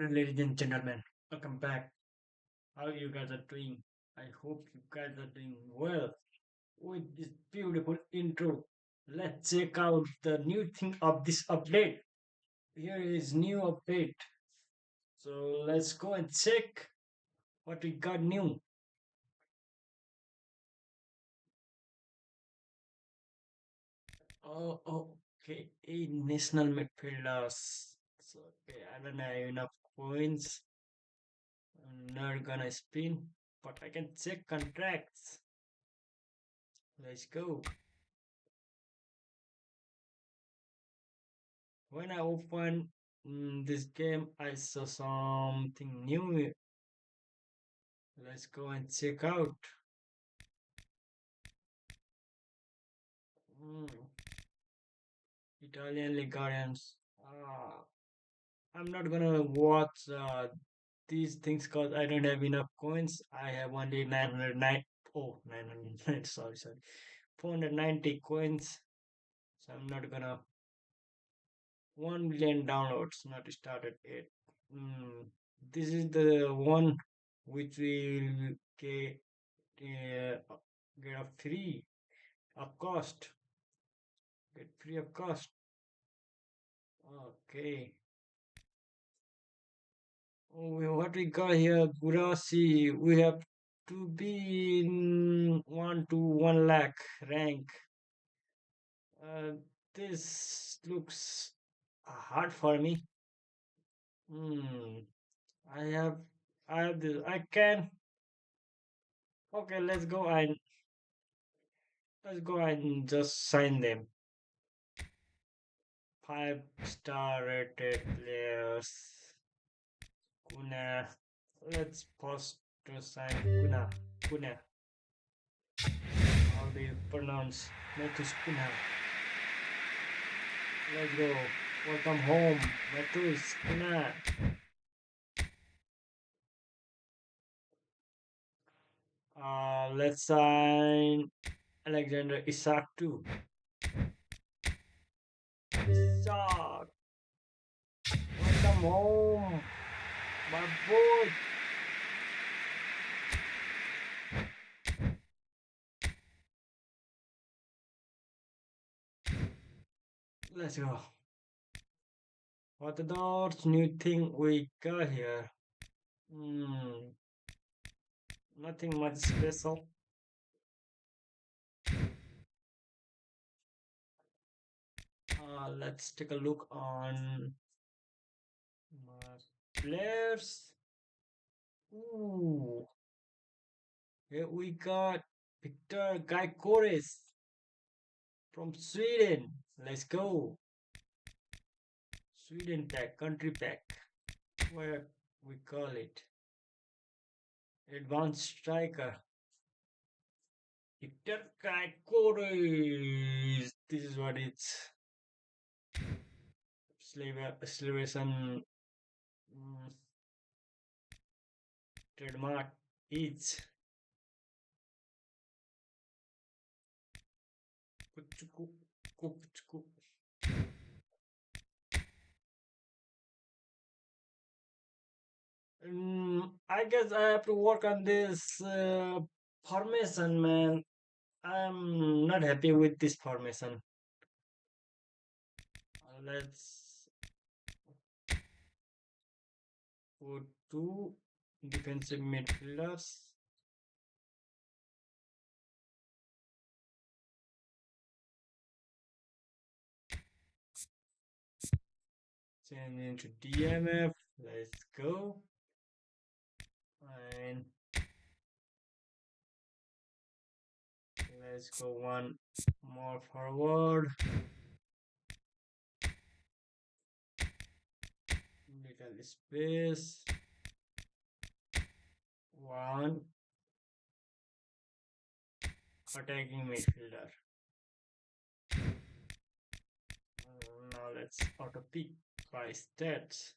Ladies and gentlemen, welcome back. How you guys are doing? I hope you guys are doing well with this beautiful intro. Let's check out the new thing of this update. Here is new update. So let's go and check what we got new. Okay. National midfielders. So okay, I don't have enough coins. I'm not gonna spin, but I can check contracts. Let's go. When I opened this game, I saw something new. Let's go and check out. Mm, Italian Ligarians. I'm not gonna watch these things because I don't have enough coins. I have only 909. Oh, 909. Sorry. 490 coins. So I'm not gonna. 1 million downloads not started yet. Mm, this is the one which will get a free of cost. Get free of cost. Okay. What we got here, Gurasi, we have to be in 1 to 1 lakh rank. Uh, this looks hard for me. Hmm. I have, I have this. I can. Okay, let's go and just sign them. 5-star rated players. Kuna. Let's pause to sign Kuna. Kuna. How do you pronounce Matus Kuna? Let's go. Welcome home, Matus Kuna. Let's sign Alexander Isak too. Isak. Welcome home, my boy. Let's go. What the new thing we got here? Hmm. Nothing much special. Let's take a look on my players. Ooh, here we got Victor Gaikores from Sweden. Let's go. Sweden pack, country pack. What we call it? Advanced striker. Victor Gaikores. This is what it's. Slavian trademark is. Kuchuku, kuchuku. I guess I have to work on this formation, man. I'm not happy with this formation. Let's put two defensive midfielders. Change into DMF. Let's go. And let's go one more forward. Little space. One attacking midfielder. Now let's auto pick by stats.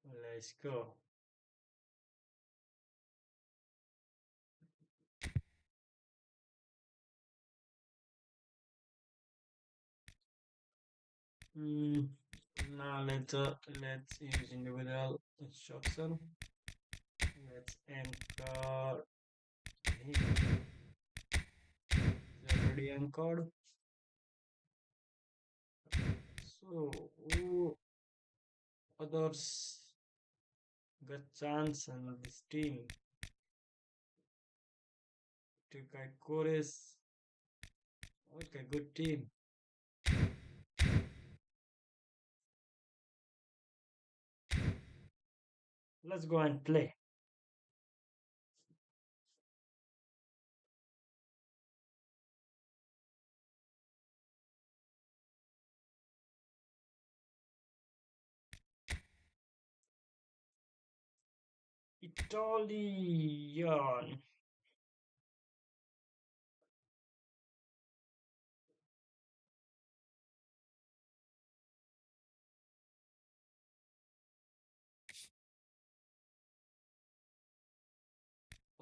Let's go. Now let's use individual instruction. Let's enter him. It's already anchored. So who others got chance in this team to get chorus? Okay, good team. Let's go and play. Italian.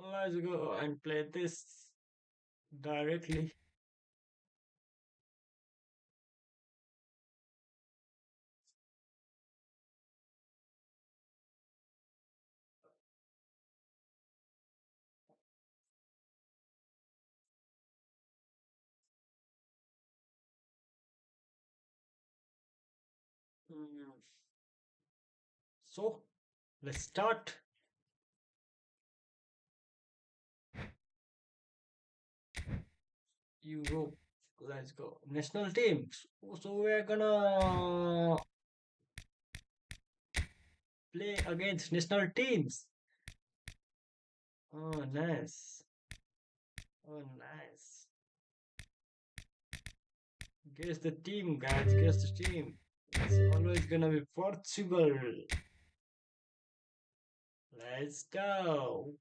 Let's go and play this directly. Hmm. So let's start. Europe. Let's go. National teams. So we're gonna play against national teams. Oh, nice. Oh, nice. Guess the team, guys. Guess the team. It's always gonna be Portugal. Let's go.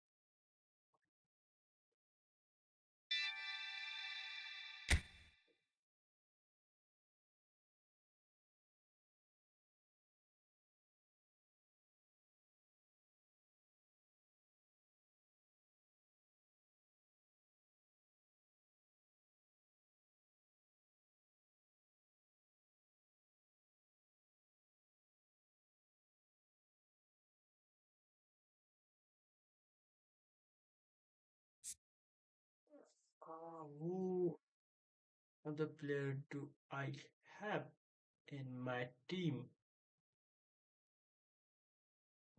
Who other player do I have in my team?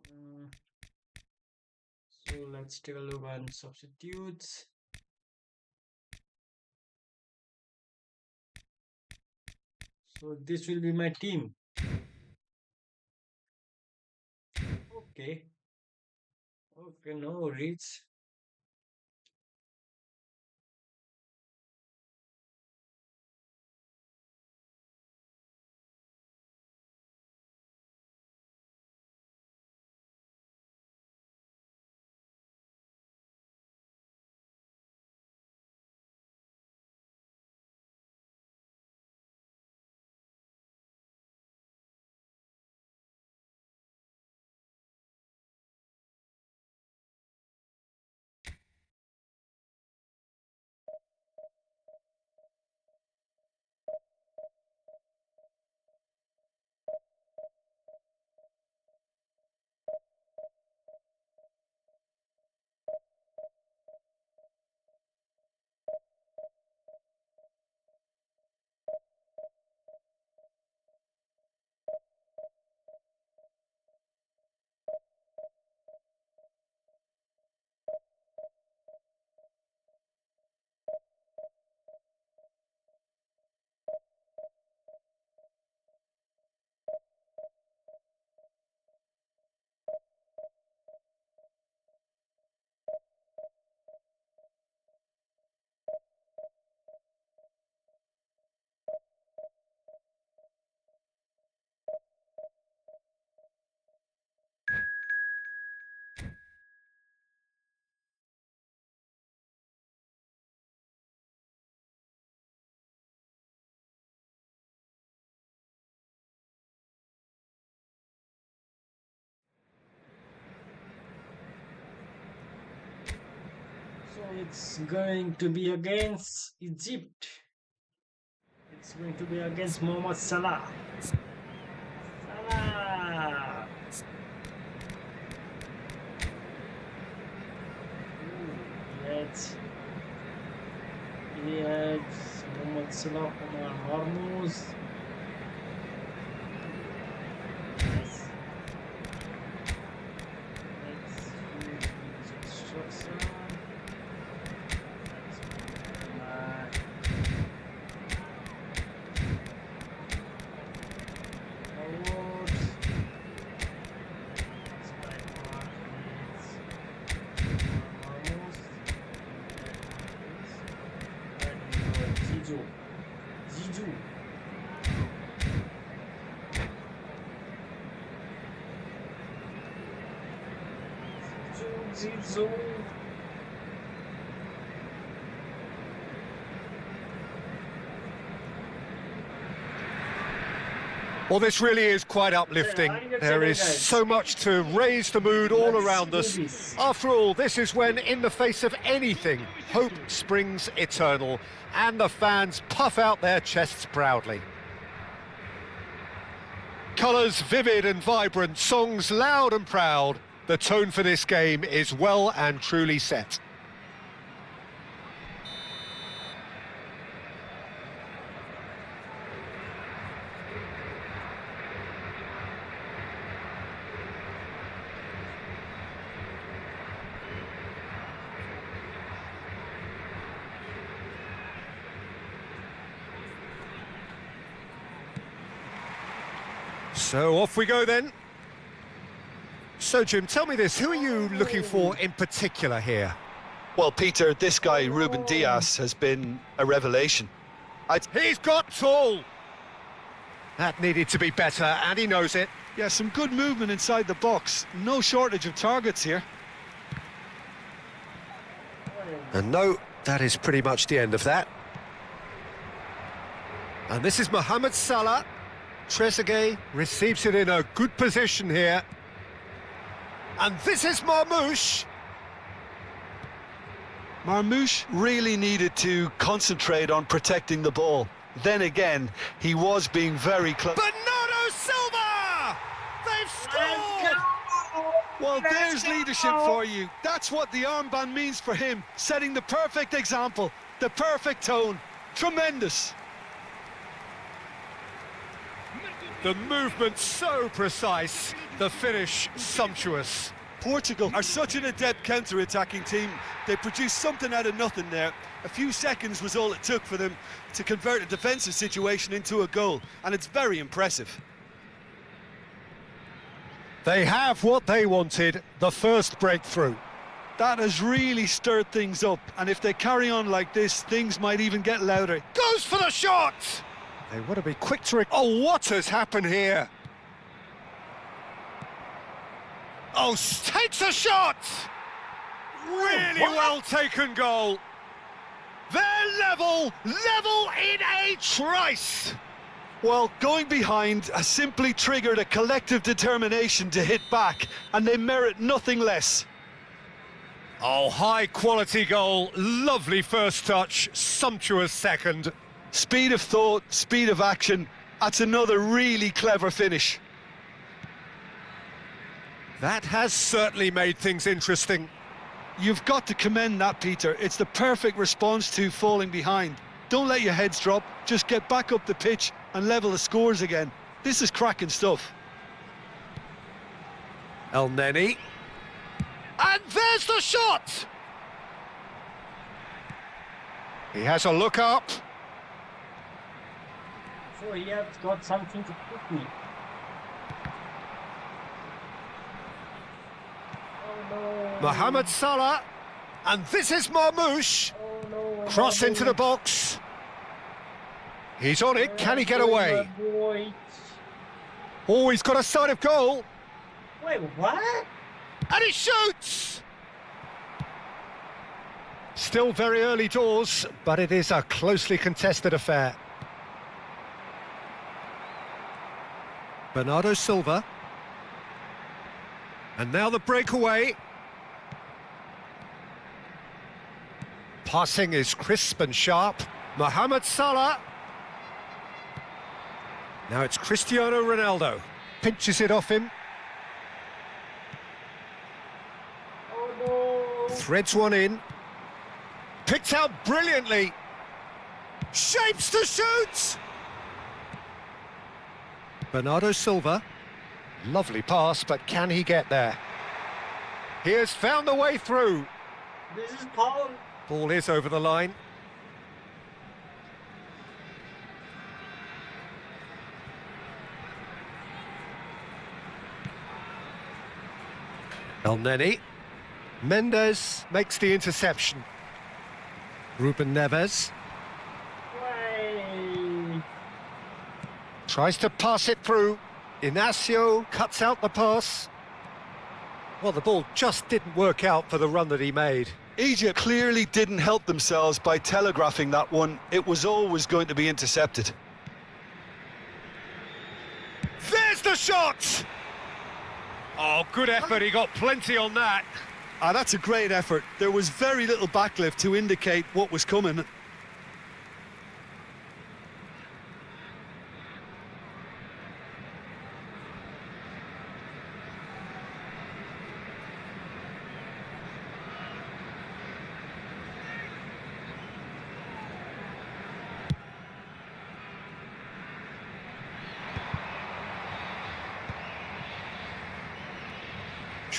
Mm, so let's take a look on substitutes. So this will be my team. Okay. Okay, no worries. So it's going to be against Egypt. It's going to be against Mohamed Salah. Salah, Omar Marmoush. Yes. Let's use this instruction. Let's put my forwards. Let's bypass Marmoush. And Zizou. Zizou. Zizou. Well, this really is quite uplifting. There is so much to raise the mood all around us. After all, this is when, in the face of anything, hope springs eternal, and the fans puff out their chests proudly. Colours vivid and vibrant, songs loud and proud. The tone for this game is well and truly set. So off we go then. So Jim, tell me this, who are you looking for in particular here? Well, Peter, this guy, Ruben Diaz, has been a revelation. He's got tall! That needed to be better, and he knows it. Yeah, some good movement inside the box. No shortage of targets here. And no, that is pretty much the end of that. And this is Mohamed Salah. Trezeguet receives it in a good position here. And this is Marmoush. Marmoush really needed to concentrate on protecting the ball. Then again, he was being very close. Bernardo Silva! They've scored! Well, there's leadership for you. That's what the armband means for him. Setting the perfect example, the perfect tone. Tremendous. The movement so precise, the finish sumptuous. Portugal are such an adept counter-attacking team. They produced something out of nothing there. A few seconds was all it took for them to convert a defensive situation into a goal, and it's very impressive. They have what they wanted, the first breakthrough. That has really stirred things up, and if they carry on like this, things might even get louder. Goes for the shot! They want to be quick to... Oh, what has happened here? Oh, takes a shot! Really well taken goal. They're level in a trice. Well, going behind has simply triggered a collective determination to hit back, and they merit nothing less. Oh, high-quality goal, lovely first touch, sumptuous second. Speed of thought, speed of action, that's another really clever finish. That has certainly made things interesting. You've got to commend that, Peter. It's the perfect response to falling behind. Don't let your heads drop, just get back up the pitch and level the scores again. This is cracking stuff. El Neni. And there's the shot! He has a look up. So he has got something to put me. Oh no. Mohamed Salah. And this is Marmoush. Oh no. Cross into the box. He's on it. Can he get away? Oh, he's got a sight of goal. Wait, what? And he shoots! Still very early doors, but it is a closely contested affair. Bernardo Silva. And now the breakaway. Passing is crisp and sharp. Mohamed Salah. Now it's Cristiano Ronaldo. Pinches it off him. Oh no. Threads one in. Picked out brilliantly. Shapes to shoot! Bernardo Silva. Lovely pass, but can he get there? He has found the way through. This is Paul. Ball is over the line. El Neni. Mendes makes the interception. Ruben Neves Way. tries to pass it through. Inacio cuts out the pass. Well, the ball just didn't work out for the run that he made. Egypt clearly didn't help themselves by telegraphing that one. It was always going to be intercepted. There's the shot! Oh, good effort, he got plenty on that. Ah, that's a great effort. There was very little backlift to indicate what was coming.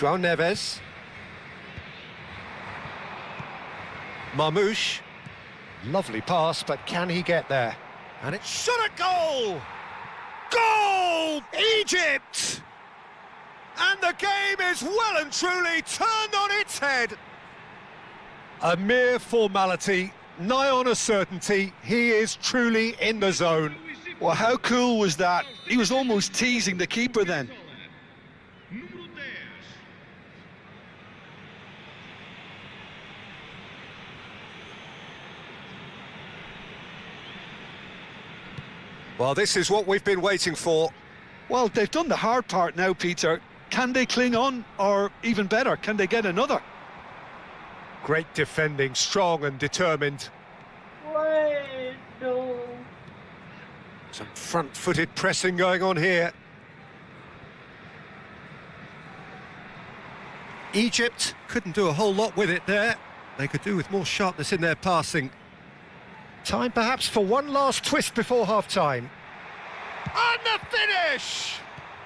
João Neves. Marmouche. Lovely pass, but can he get there? And it's shot at goal! Goal! Egypt! And the game is well and truly turned on its head. A mere formality, nigh on a certainty. He is truly in the zone. Well, how cool was that? He was almost teasing the keeper then. Well, this is what we've been waiting for. Well, they've done the hard part now, Peter. Can they cling on? Or even better, can they get another? Great defending, strong and determined. Wait, no. Some front-footed pressing going on here. Egypt couldn't do a whole lot with it there. They could do with more sharpness in their passing. Time perhaps for one last twist before half-time. And the finish!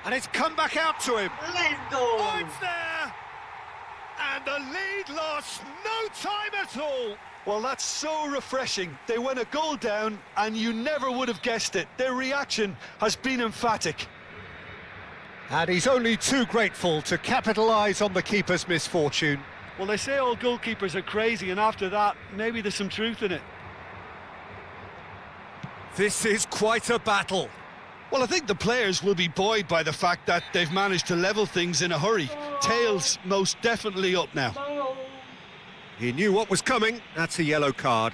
And it's come back out to him. Let's go. Oh, it's there! And the lead lost no time at all. Well, that's so refreshing. They went a goal down and you never would have guessed it. Their reaction has been emphatic. And he's only too grateful to capitalise on the keeper's misfortune. Well, they say all goalkeepers are crazy, and after that, maybe there's some truth in it. This is quite a battle. Well, I think the players will be buoyed by the fact that they've managed to level things in a hurry. Tails most definitely up now. No. He knew what was coming. That's a yellow card.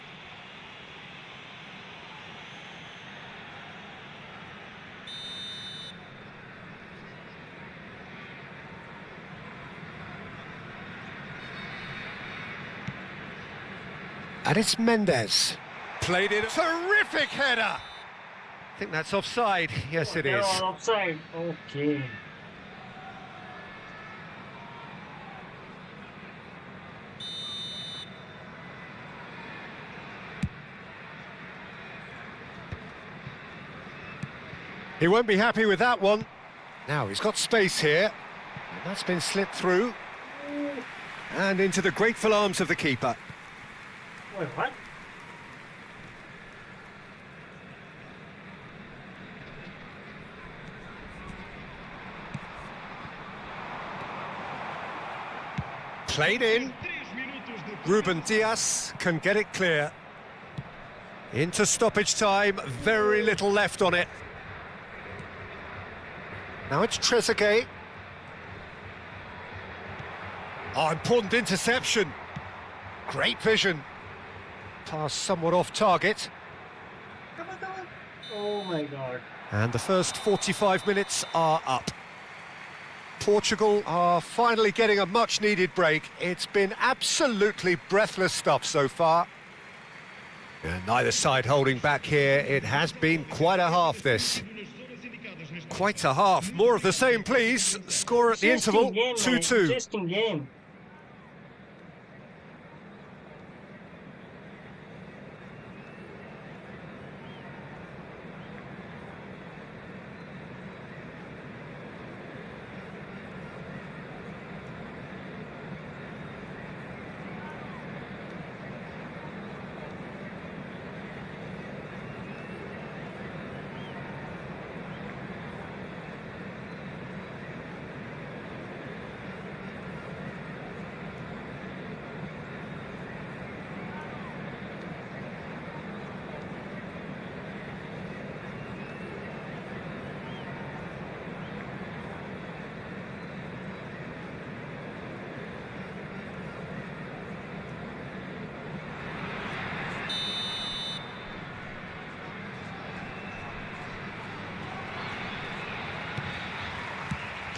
And it's Mendes. Played it. Terrific header! I think that's offside. Yes, it They're is. all offside. Okay. He won't be happy with that one. Now, he's got space here. And that's been slipped through. And into the grateful arms of the keeper. Wait, what? Played in. Ruben Dias can get it clear. Into stoppage time, very little left on it. Now it's Trezeguet. Oh, important interception. Great vision. Pass somewhat off target. Come on, come on. Oh my God. And the first 45 minutes are up. Portugal are finally getting a much-needed break. It's been absolutely breathless stuff so far. And neither side holding back here. It has been quite a half, this. Quite a half. More of the same, please. Score at the interval, 2-2. Interesting game.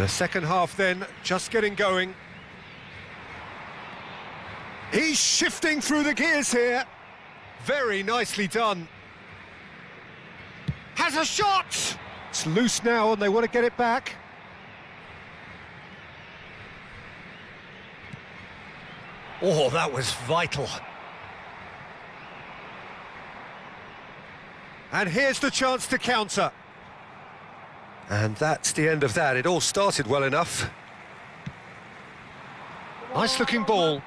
The second half then, just getting going. He's shifting through the gears here. Very nicely done. Has a shot! It's loose now and they want to get it back. Oh, that was vital. And here's the chance to counter. And that's the end of that. It all started well enough. Nice looking ball.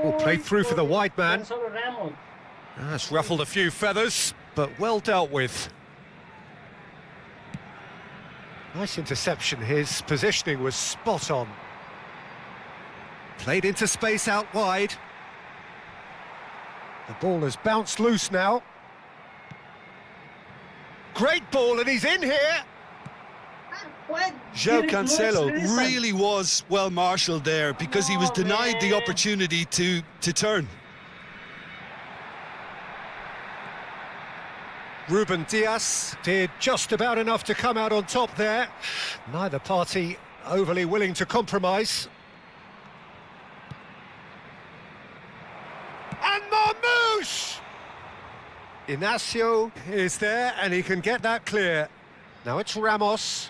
Oh, played through for the wide man. That's ruffled a few feathers, but well dealt with. Nice interception. His positioning was spot on. Played into space out wide. The ball has bounced loose now. Great ball, and he's in here. João Cancelo really was well marshalled there because he was denied the opportunity to turn. Ruben Dias did just about enough to come out on top there. Neither party overly willing to compromise. And Marmoush! Inacio is there and he can get that clear. Now it's Ramos.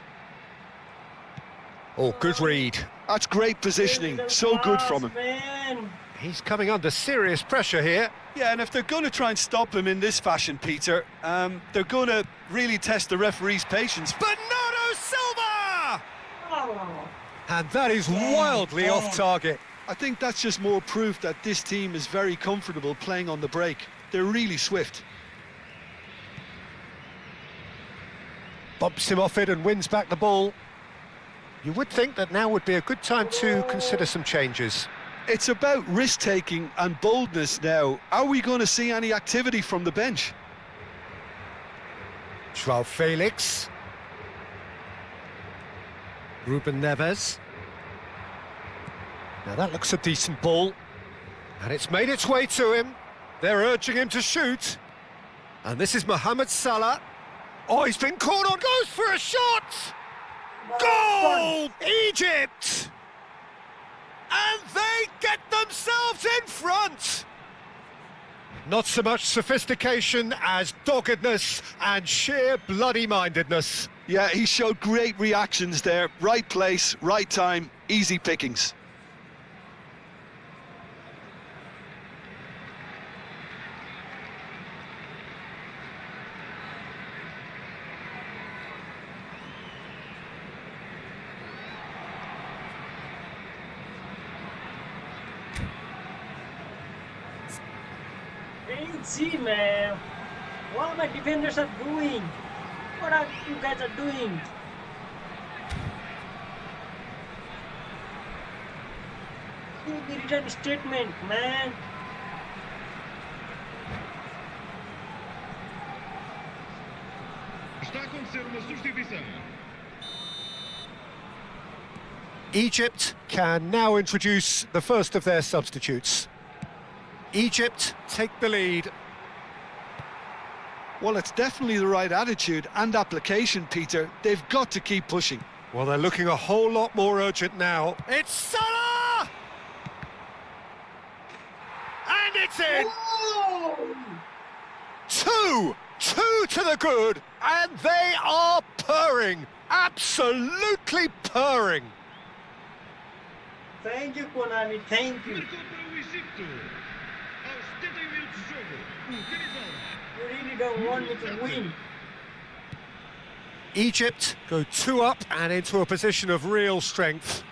Oh, good read. That's great positioning, so good from him. He's coming under serious pressure here. Yeah, and if they're going to try and stop him in this fashion, Peter, they're going to really test the referee's patience. Bernardo Silva! And that is wildly off target. I think that's just more proof that this team is very comfortable playing on the break. They're really swift. Bumps him off it and wins back the ball. You would think that now would be a good time to consider some changes. It's about risk-taking and boldness now. Are we going to see any activity from the bench? João Felix. Ruben Neves. Now that looks a decent ball. And it's made its way to him. They're urging him to shoot. And this is Mohamed Salah. Oh, he's been caught on. Goes for a shot! Goal! Egypt! And they get themselves in front! Not so much sophistication as doggedness and sheer bloody-mindedness. Yeah, he showed great reactions there. Right place, right time, easy pickings. See, man, what my defenders are doing? What are you guys are doing? Give the written statement, man. Está a acontecer uma substituição. Egypt can now introduce the first of their substitutes. Egypt take the lead. Well, it's definitely the right attitude and application, Peter. They've got to keep pushing. Well, they're looking a whole lot more urgent now. It's Salah! And it's in! Oh! Two to the good, and they are purring. Absolutely purring. Thank you, Konami. Thank you. Marcou para o Egito. Aos 71 minutos de jogo, o Camisola. You really don't want me to win. Egypt go 2 up and into a position of real strength.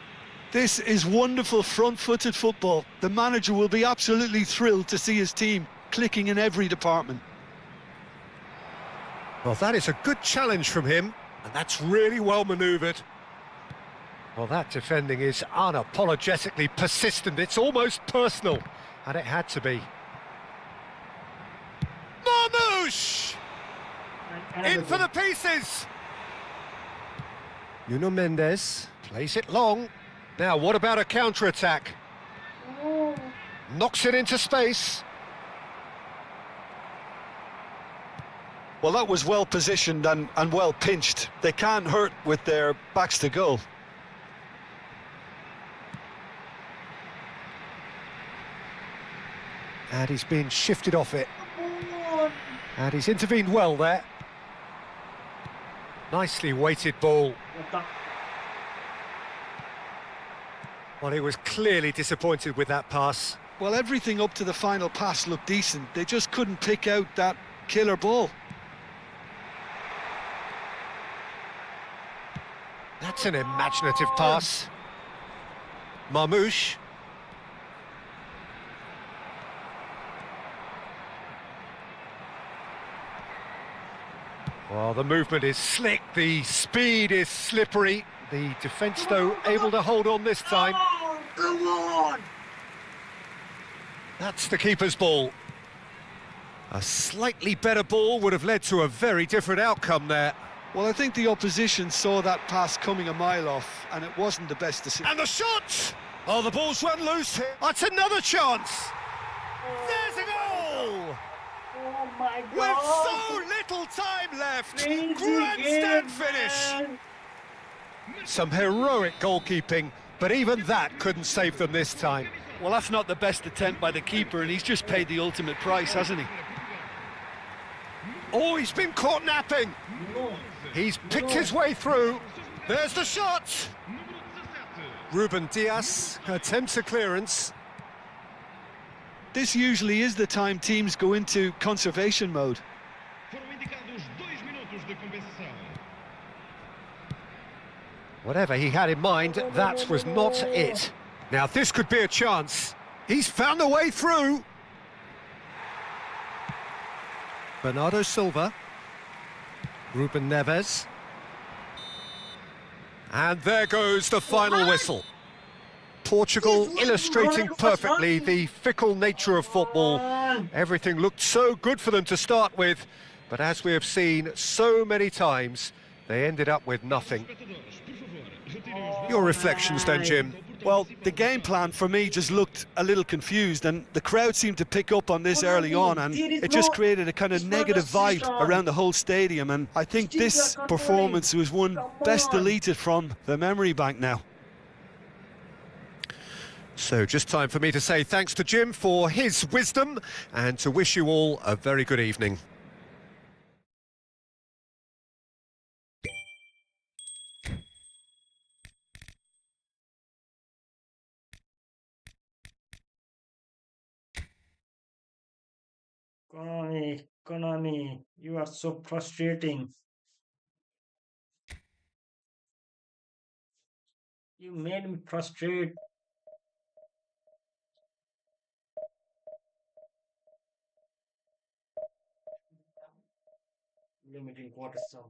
This is wonderful front-footed football. The manager will be absolutely thrilled to see his team clicking in every department. Well, that is a good challenge from him, and that's really well manoeuvred. Well, that defending is unapologetically persistent. It's almost personal, and it had to be. Marmoush! In for the pieces! Nuno Mendes plays it long. Now, what about a counter-attack? Oh. Knocks it into space. Well, that was well positioned and well pinched. They can't hurt with their backs to goal. And he's been shifted off it. And he's intervened well there. Nicely weighted ball. Well, he was clearly disappointed with that pass. Well, everything up to the final pass looked decent. They just couldn't pick out that killer ball. That's an imaginative pass. Marmoush. Well, the movement is slick, the speed is slippery. The defence, though, able to hold on this time. Oh, come on! That's the keeper's ball. A slightly better ball would have led to a very different outcome there. Well, I think the opposition saw that pass coming a mile off, and it wasn't the best decision. And the shot! Oh, the ball's run loose here. That's another chance. There's a goal! Oh my With God! so little time left. Crazy Grandstand game, finish. man. Some heroic goalkeeping, but even that couldn't save them this time. Well, that's not the best attempt by the keeper, and he's just paid the ultimate price, hasn't he? Oh, he's been caught napping. He's picked his way through. There's the shot. Ruben Dias attempts a clearance. This usually is the time teams go into conservation mode. Foram indicados 2 minutos de compensação. Whatever he had in mind, that was not it. Now this could be a chance. He's found a way through. Bernardo Silva. Ruben Neves. And there goes the final whistle. Portugal illustrating perfectly the fickle nature of football. Everything looked so good for them to start with, but as we have seen so many times, they ended up with nothing. Your reflections then, Jim? Well, the game plan for me just looked a little confused, and the crowd seemed to pick up on this early on, and it just created a kind of negative vibe around the whole stadium, and I think this performance was one best deleted from the memory bank now. So just time for me to say thanks to Jim for his wisdom and to wish you all a very good evening. Konami, you are so frustrating. You made me frustrated. Limiting quarter sum.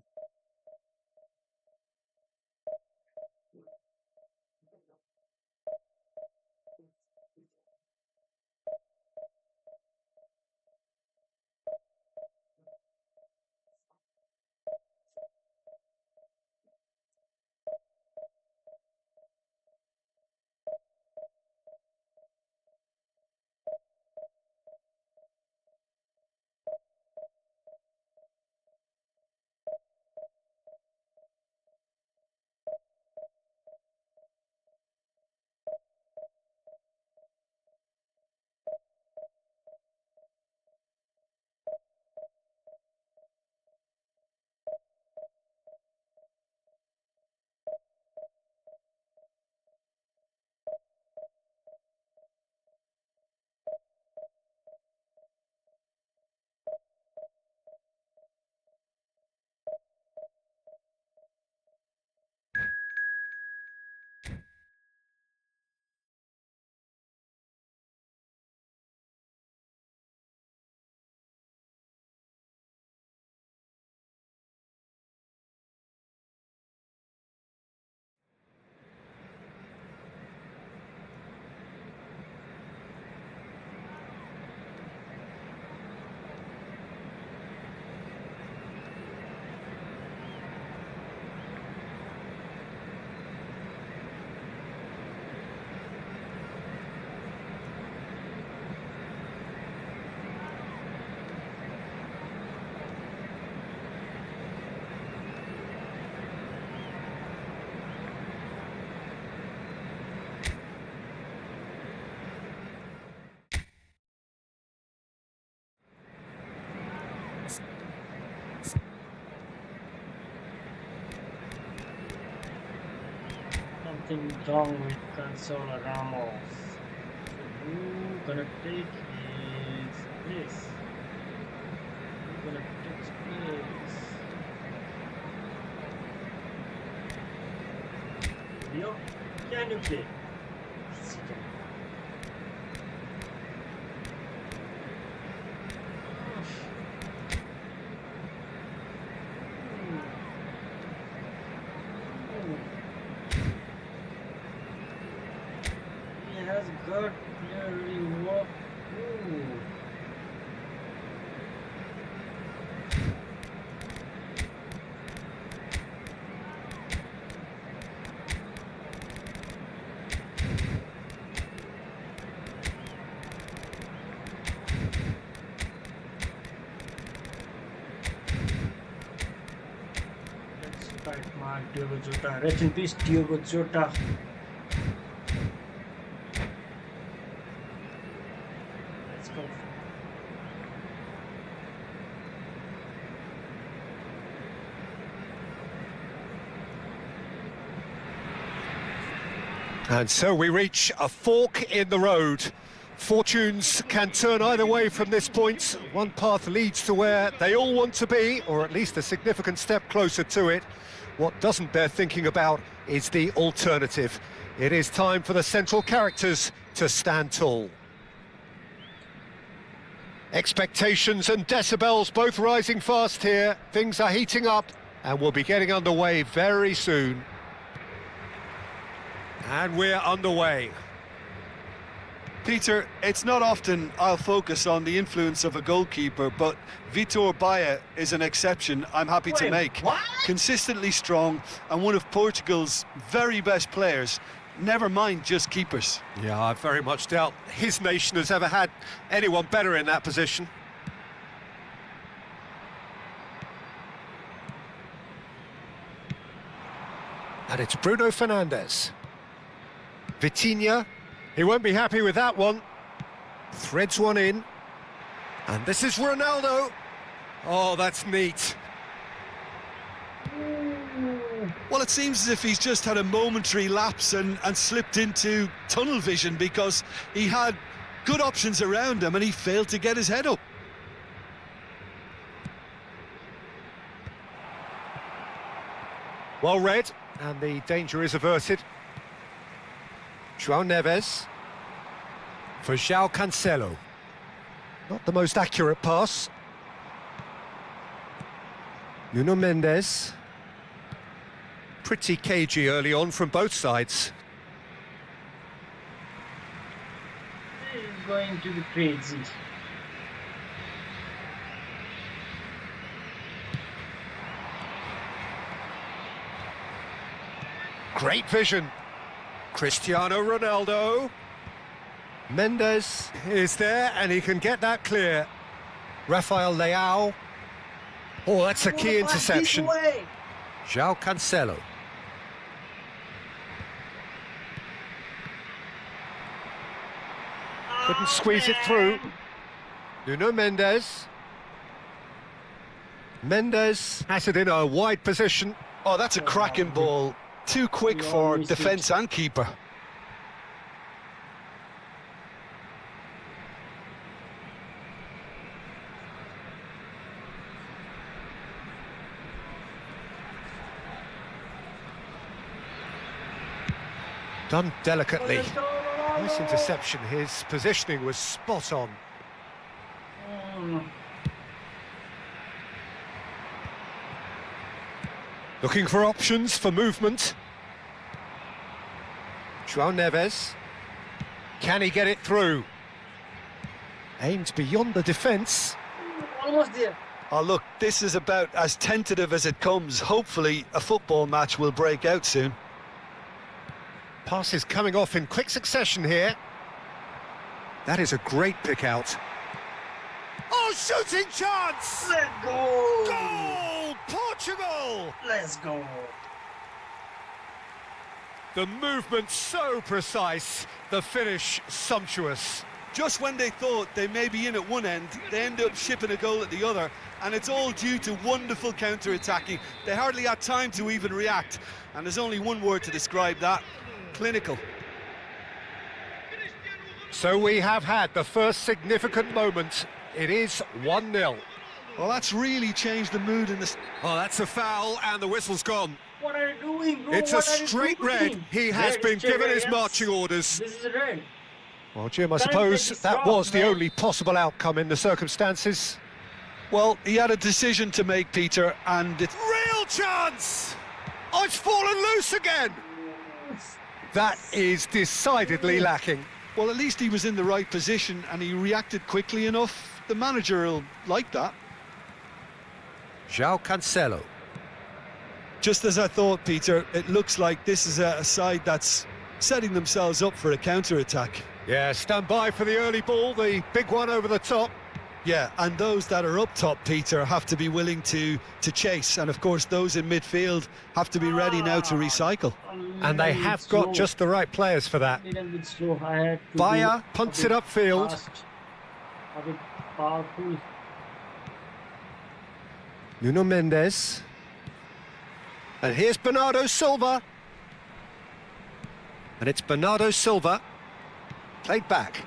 something wrong with Cancelo Ramos. So who gonna take his place? Who gonna take his place? Leo, can you play? He has got clearly what. Ooh. Let's fight Mark Diogo Jota. Rest in peace, Diogo Jota. Let's go. And so we reach a fork in the road. Fortunes can turn either way from this point. One path leads to where they all want to be, or at least a significant step closer to it. What doesn't bear thinking about is the alternative. It is time for the central characters to stand tall. Expectations and decibels both rising fast here. Things are heating up and we'll be getting underway very soon. And we're underway. Peter, it's not often I'll focus on the influence of a goalkeeper, but Vitor Baia is an exception I'm happy to make. What? Consistently strong and one of Portugal's very best players, never mind just keepers. Yeah, I very much doubt his nation has ever had anyone better in that position. And it's Bruno Fernandes. Vitinha, he won't be happy with that one. Threads one in. And this is Ronaldo. Oh, that's neat. Well, it seems as if he's just had a momentary lapse and slipped into tunnel vision, because he had good options around him and he failed to get his head up. Well read, and the danger is averted. João Neves for João Cancelo. Not the most accurate pass. Nuno Mendes. Pretty cagey early on from both sides. This is going to be crazy. Great vision. Cristiano Ronaldo. Mendes is there and he can get that clear. Rafael Leao. Oh, that's a key interception. João Cancelo. Couldn't squeeze it through. Nuno Mendes. Mendes has it in a wide position. Oh, that's a cracking ball. Too quick for defence and keeper. Done delicately. Nice interception. His positioning was spot on. Looking for options for movement. João Neves. Can he get it through? Aimed beyond the defence. Almost there. Oh, look, this is about as tentative as it comes. Hopefully a football match will break out soon. Passes coming off in quick succession here. That is a great pick out. Oh, shooting chance! Let's go! Goal! Portugal! Let's go! The movement so precise, the finish sumptuous. Just when they thought they may be in at one end, they end up shipping a goal at the other, and it's all due to wonderful counter-attacking. They hardly had time to even react, and there's only one word to describe that: Clinical. So we have had the first significant moment. It is 1-0. Well, that's really changed the mood in this. Oh, that's a foul, and the whistle's gone. What are you doing, bro? It's a What are you straight red. doing? He has Red, been straight given red, his yes. marching orders. This is red. Well, Jim, I Can't suppose take this that wrong, was the man. only possible outcome in the circumstances. Well, he had a decision to make, Peter, and it's Real chance! Oh, it's fallen loose again! That is decidedly lacking. well, at least he was in the right position and he reacted quickly enough. The manager will like that. João Cancelo. Just as I thought, Peter, it looks like this is a side that's setting themselves up for a counter-attack. Yeah, stand by for the early ball, the big one over the top. Yeah, and those that are up top, Peter, have to be willing to chase. And, of course, those in midfield have to be ready now to recycle. And they have got just the right players for that. Little bit slow. I had to Bayer be punts a it bit upfield. fast, a bit powerful. Nuno Mendes. And here's Bernardo Silva. And it's Bernardo Silva. Played back.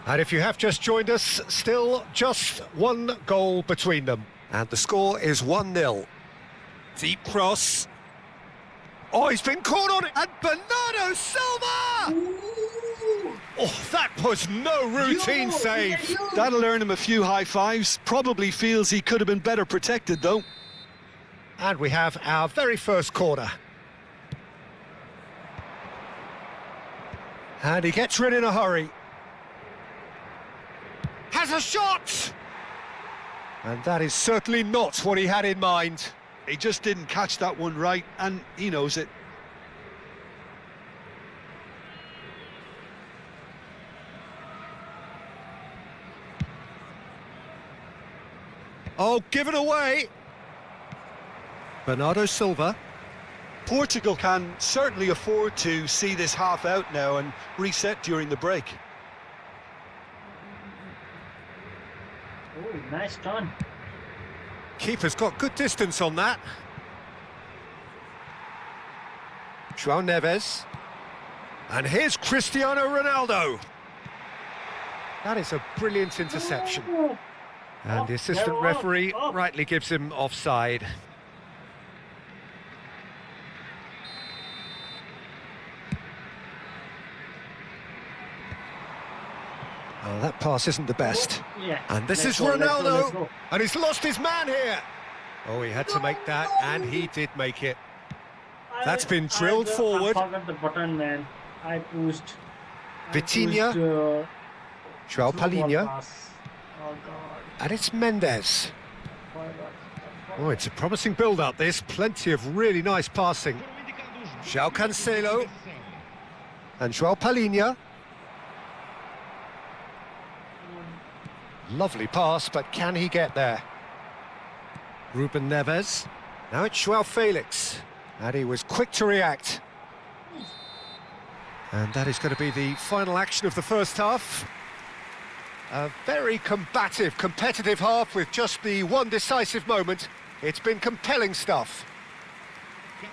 And if you have just joined us, still just one goal between them. And the score is 1-0. Deep cross. Oh, he's been caught on it. And Bernardo Silva! Oh, that was no routine save. That'll earn him a few high fives. Probably feels he could have been better protected, though. And we have our very first corner. And he gets rid in a hurry. Has a shot! And that is certainly not what he had in mind. He just didn't catch that one right, and he knows it. Oh, given away. Bernardo Silva. Portugal can certainly afford to see this half out now and reset during the break. Oh, nice turn. Keeper's got good distance on that. João Neves. And here's Cristiano Ronaldo. That is a brilliant interception. And the assistant referee rightly gives him offside. Oh, that pass isn't the best. Yeah. And this is Let's Ronaldo. go. And he's lost his man here. Oh, he had to make that, and he did make it. That's been drilled forward. I forgot the button, man. I pushed. Vitinha. João Palhinha. Oh, God. And it's Mendes. Oh, it's a promising build-up, this. Plenty of really nice passing. João Cancelo. And João Palhinha. Lovely pass, but can he get there? Ruben Neves. Now it's João Felix. And he was quick to react. And that is going to be the final action of the first half. A very combative, competitive half with just the one decisive moment. It's been compelling stuff.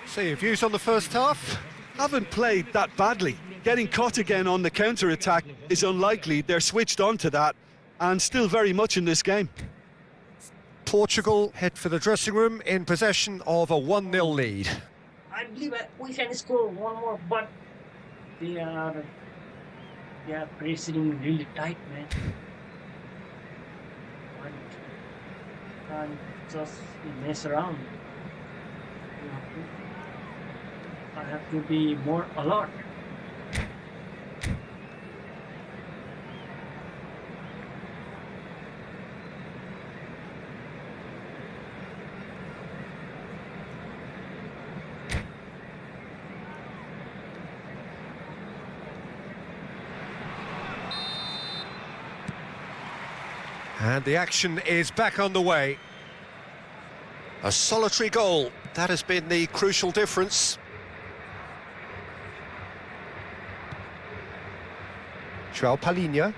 So your views on the first half? Haven't played that badly. Getting caught again on the counter-attack is unlikely. They're switched on to that and still very much in this game. Portugal head for the dressing room in possession of a 1-0 lead. I believe we can score one more, but they are pressing really tight, man. Can't just mess around. I have to be more alert. And the action is back on the way. A solitary goal. That has been the crucial difference. João Palhinha.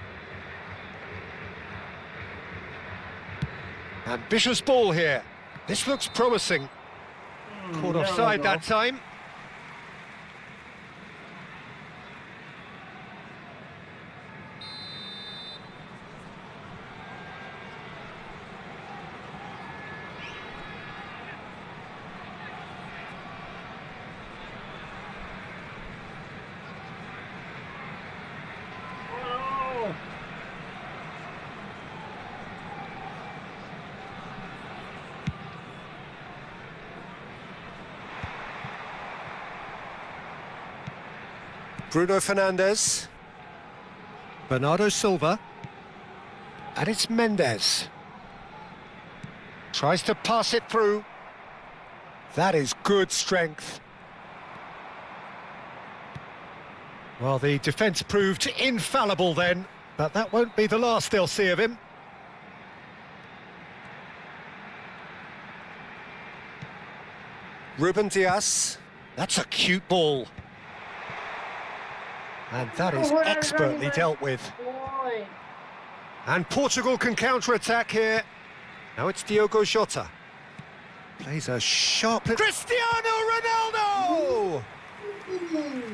Ambitious ball here. This looks promising. Caught offside that time. Bruno Fernandes. Bernardo Silva. And it's Mendes. Tries to pass it through. That is good strength. Well, the defence proved infallible then, but that won't be the last they'll see of him. Ruben Dias. That's a cute ball. And that is expertly dealt with. And Portugal can counter-attack here. Now it's Diogo Jota. Plays a sharp... Cristiano Ronaldo!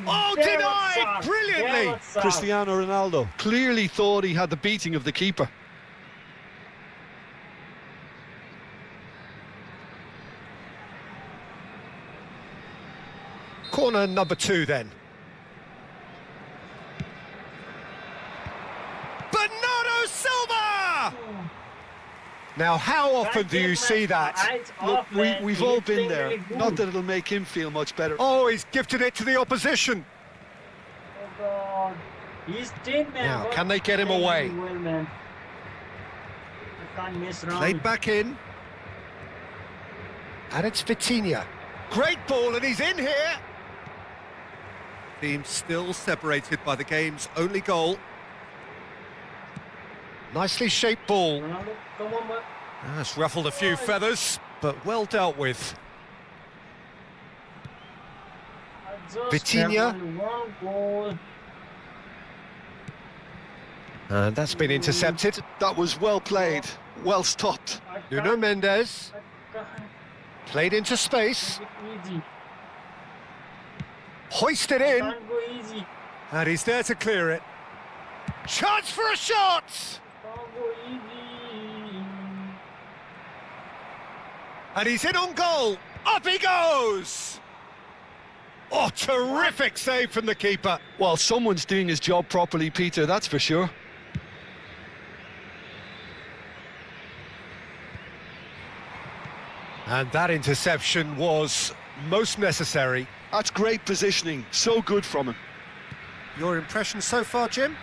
Oh, denied brilliantly! Cristiano Ronaldo clearly thought he had the beating of the keeper. Corner number 2 then. Bernardo Silva! Now, how often do you see that? Look, we've all been there. Not that it'll make him feel much better. Oh, he's gifted it to the opposition. Oh God. He's dead, man. Now, can they get him away? Well, man. I can't miss round. Played back in. And it's Vitinha. Great ball, and he's in here. Team still separated by the game's only goal. Nicely shaped ball. Ronaldo, come on, man. That's ruffled a few feathers, but well dealt with. Vitinha. One goal. And that's been intercepted. That was well played, well stopped. Nuno Mendes. Played into space. Easy. Hoisted in. Can't go easy. And he's there to clear it. Chance for a shot! Can't go easy. And he's in on goal. Up he goes! Oh, terrific save from the keeper. Well, someone's doing his job properly, Peter, that's for sure. And that interception was most necessary. That's great positioning, so good from him. Your impression so far, Jim?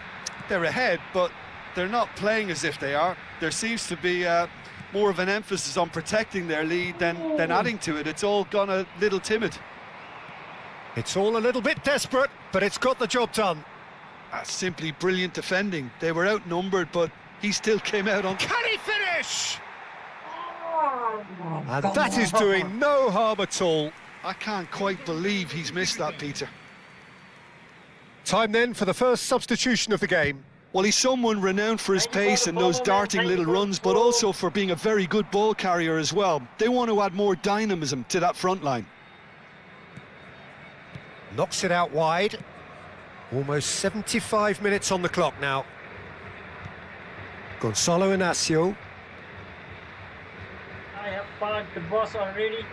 They're ahead, but they're not playing as if they are. There seems to be more of an emphasis on protecting their lead than adding to it. It's all gone a little timid. It's all a little bit desperate, but it's got the job done. That's simply brilliant defending. They were outnumbered, but he still came out on... Can he finish? And that is doing no harm at all. I can't quite believe he's missed that, Peter. Time then for the first substitution of the game. Well, he's someone renowned for his pace and those darting little runs, but also for being a very good ball carrier as well. They want to add more dynamism to that front line. Knocks it out wide. Almost 75 minutes on the clock now. Gonçalo Inácio. I have parked the bus already.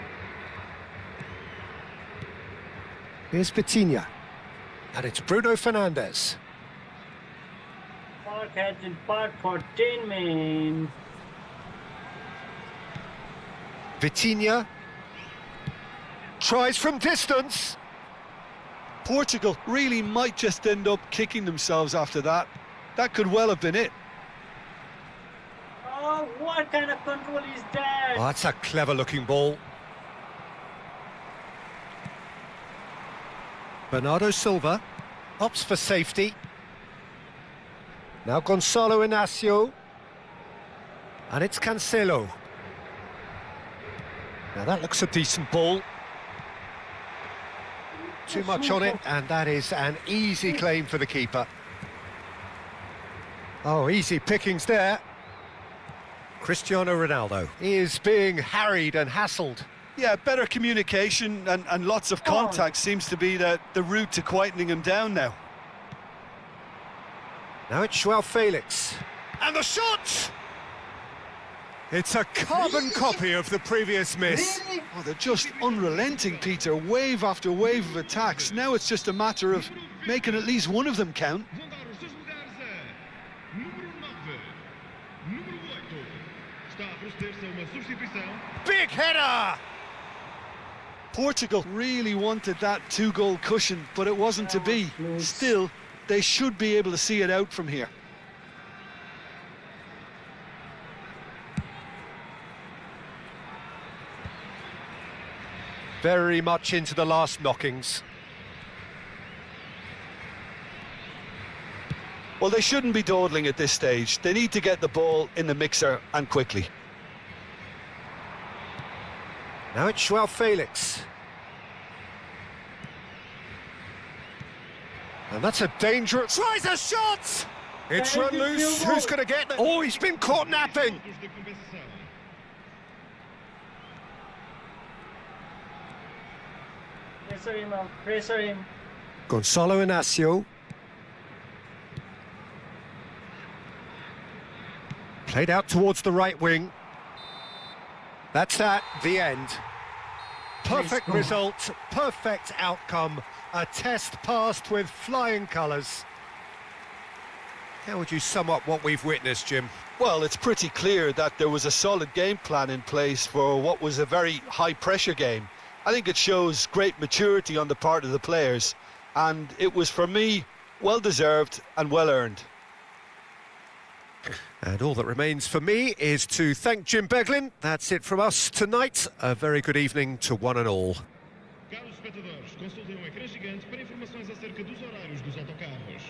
Here's Vitinha. And it's Bruno Fernandes. Park has been parked for 10 minutes. Vitinha. Tries from distance. Portugal really might just end up kicking themselves after that. That could well have been it. Oh, what kind of control is that? Oh, that's a clever-looking ball. Bernardo Silva opts for safety. Now Gonçalo Inácio. And it's Cancelo. Now that looks a decent ball. Too much on it, and that is an easy claim for the keeper. Oh, easy pickings there. Cristiano Ronaldo is being harried and hassled. Yeah, better communication and lots of contact seems to be the route to quietening him down now. Now it's João Felix. And the shot! It's a carbon copy of the previous miss. Oh, they're just unrelenting, Peter. Wave after wave of attacks. Now it's just a matter of making at least one of them count. Vão dar os seus lugares a número 9, número 8. Está a proceder-se a uma substituição. Big header! Portugal really wanted that 2-goal cushion, but it wasn't to be. Close. Still, they should be able to see it out from here. Very much into the last knockings. Well, they shouldn't be dawdling at this stage. They need to get the ball in the mixer and quickly. Now it's Joao Felix. And that's a dangerous... Tries a shot! It's run loose. Who's going to get it? Oh, he's been caught napping. Minutos de compensação. Pressure him out. Pressure him. Gonçalo Inácio. Played out towards the right wing. That's that, the end. Perfect result, perfect outcome. A test passed with flying colours. How would you sum up what we've witnessed, Jim? Well, it's pretty clear that there was a solid game plan in place for what was a very high-pressure game. I think it shows great maturity on the part of the players, and it was, for me, well-deserved and well-earned. And all that remains for me is to thank Jim Beglin. That's it from us tonight. A very good evening to one and all. Caros espectadores, consultem o ecrã gigante para informações acerca dos horários dos autocarros.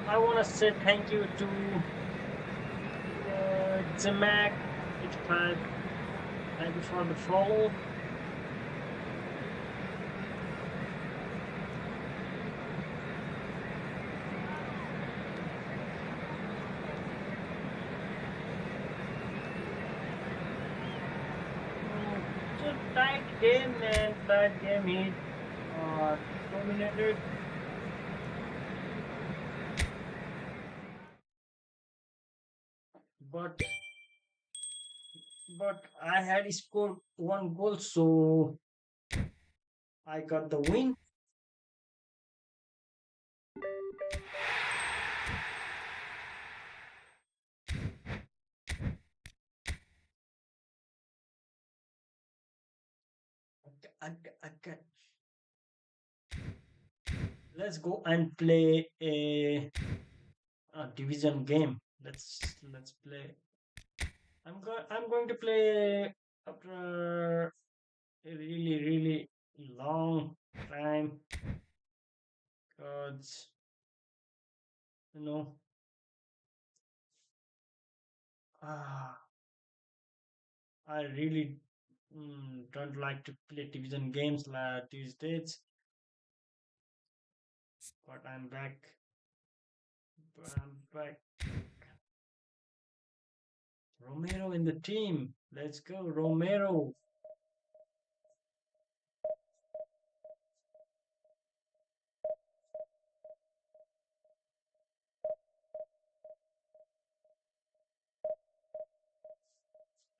I want to say thank you to Zamak 85. Thank you for the follow. So tight game, man. Tight game. He dominated. But I had scored 1 goal, so I got the win. Okay. Let's go and play a division game. Let's play. I'm going to play after a really long time, because you know I really don't like to play division games like these days. But I'm back. Romero in the team. Let's go, Romero.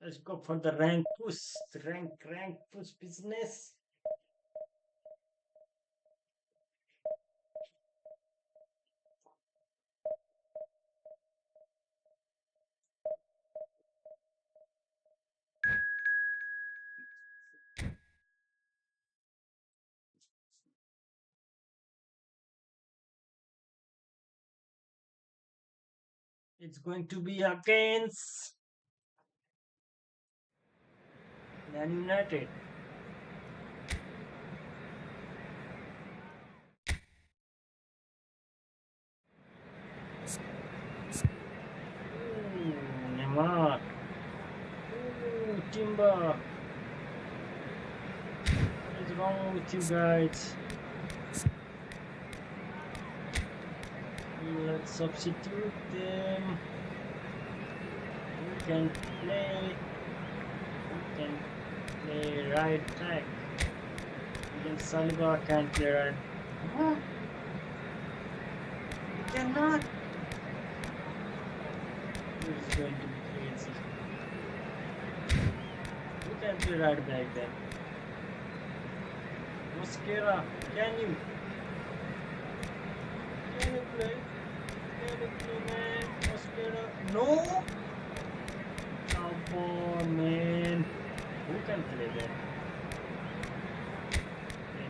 Let's go for the rank push. Rank push business. It's going to be against Man United. Neymar. Timber. What is wrong with you guys? Let's substitute them. We can play right back. Against Saliba can't play right. Huh? We cannot. This is going to be crazy. We can play right back then. Mosquera, can you? Can you play? Can you play, man? Mosquera, no. Come on, man. Who can play that?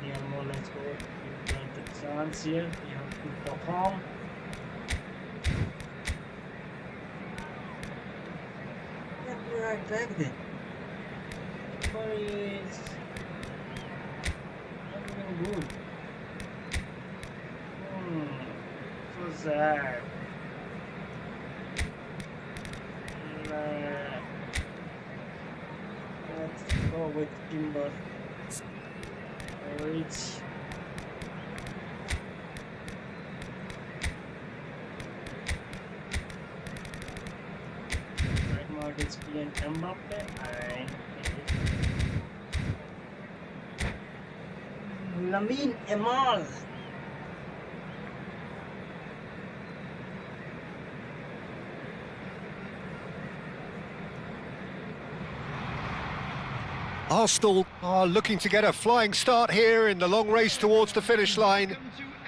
Anyone, let's go. You've got the chance here. You have to perform. Can play right back then. Is not even good. So sad. Let's go with Timber. Reach. Right now it's Kylian Mbappe. Lamine Yamal. Arsenal are looking to get a flying start here in the long race towards the finish line.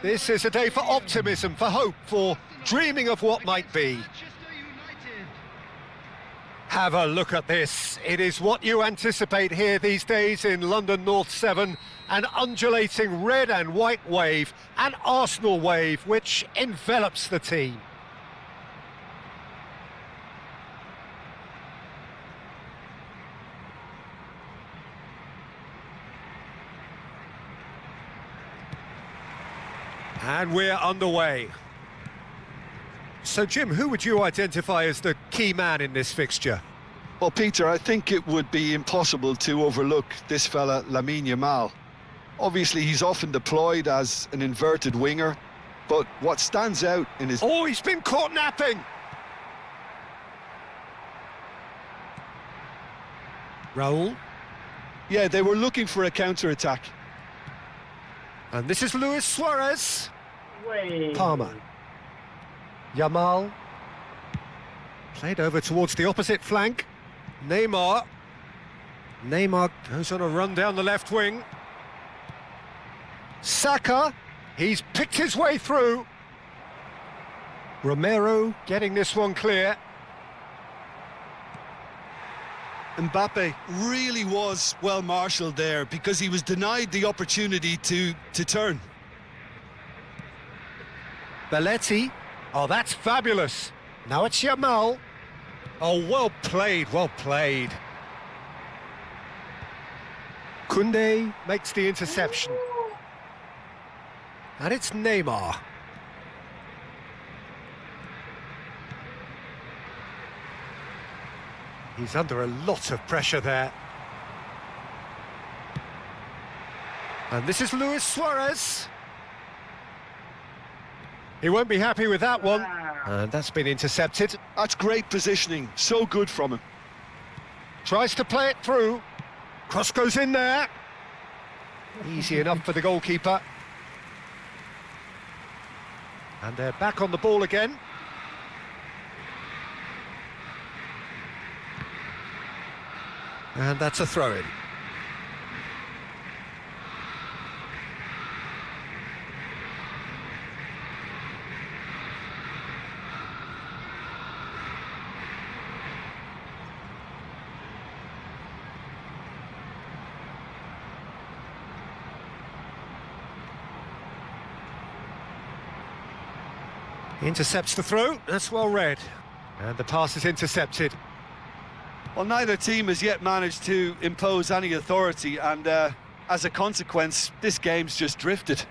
This is a day for optimism, for hope, for dreaming of what might be. Have a look at this. It is what you anticipate here these days in London North 7. An undulating red and white wave, an Arsenal wave which envelops the team. And we're underway. So, Jim, who would you identify as the key man in this fixture? Well, Peter, I think it would be impossible to overlook this fella, Lamine Yamal. Obviously, he's often deployed as an inverted winger, but what stands out in his... Oh, he's been caught napping! Raul. Yeah, they were looking for a counter-attack. And this is Luis Suarez. Wait. Palmer. Yamal. Played over towards the opposite flank. Neymar. Neymar goes on a run down the left wing. Saka. He's picked his way through. Romero getting this one clear. Mbappe really was well marshalled there because he was denied the opportunity to turn. Belletti. Oh, that's fabulous. Now it's Yamal. Oh, well played, well played. Koundé makes the interception. And it's Neymar. He's under a lot of pressure there. And this is Luis Suarez. He won't be happy with that one. And that's been intercepted. That's great positioning, so good from him. Tries to play it through. Cross goes in there. Easy enough for the goalkeeper. And they're back on the ball again. And that's a throw-in. Intercepts the throw, that's well read. And the pass is intercepted. Well, neither team has yet managed to impose any authority, and as a consequence, this game's just drifted.